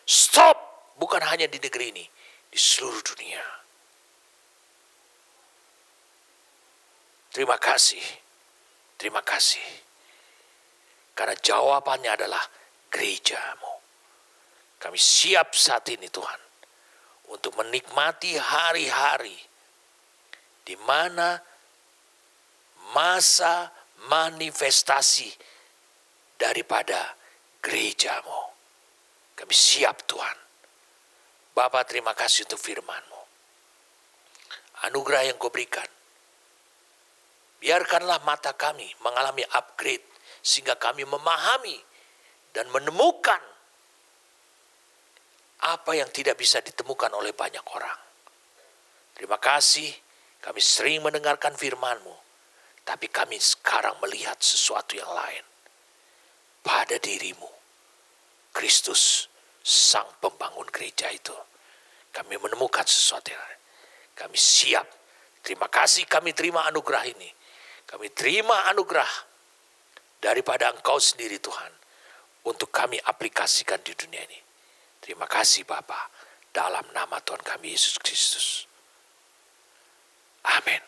Stop, bukan hanya di negeri ini, di seluruh dunia. Terima kasih. Terima kasih. Karena jawabannya adalah gerejamu. Kami siap saat ini Tuhan, untuk menikmati hari-hari di mana masa manifestasi daripada gerejamu. Kami siap Tuhan. Bapa, terima kasih untuk firman-Mu. Anugerah yang Kau berikan. Biarkanlah mata kami mengalami upgrade sehingga kami memahami dan menemukan apa yang tidak bisa ditemukan oleh banyak orang. Terima kasih, kami sering mendengarkan firman-Mu, tapi kami sekarang melihat sesuatu yang lain. Pada diri-Mu, Kristus, Sang Pembangun gereja itu. Kami menemukan sesuatu yang lain. Kami siap. Terima kasih, kami terima anugerah ini. Kami terima anugerah daripada Engkau sendiri Tuhan, untuk kami aplikasikan di dunia ini. Terima kasih Bapa, dalam nama Tuhan kami Yesus Kristus. Amin.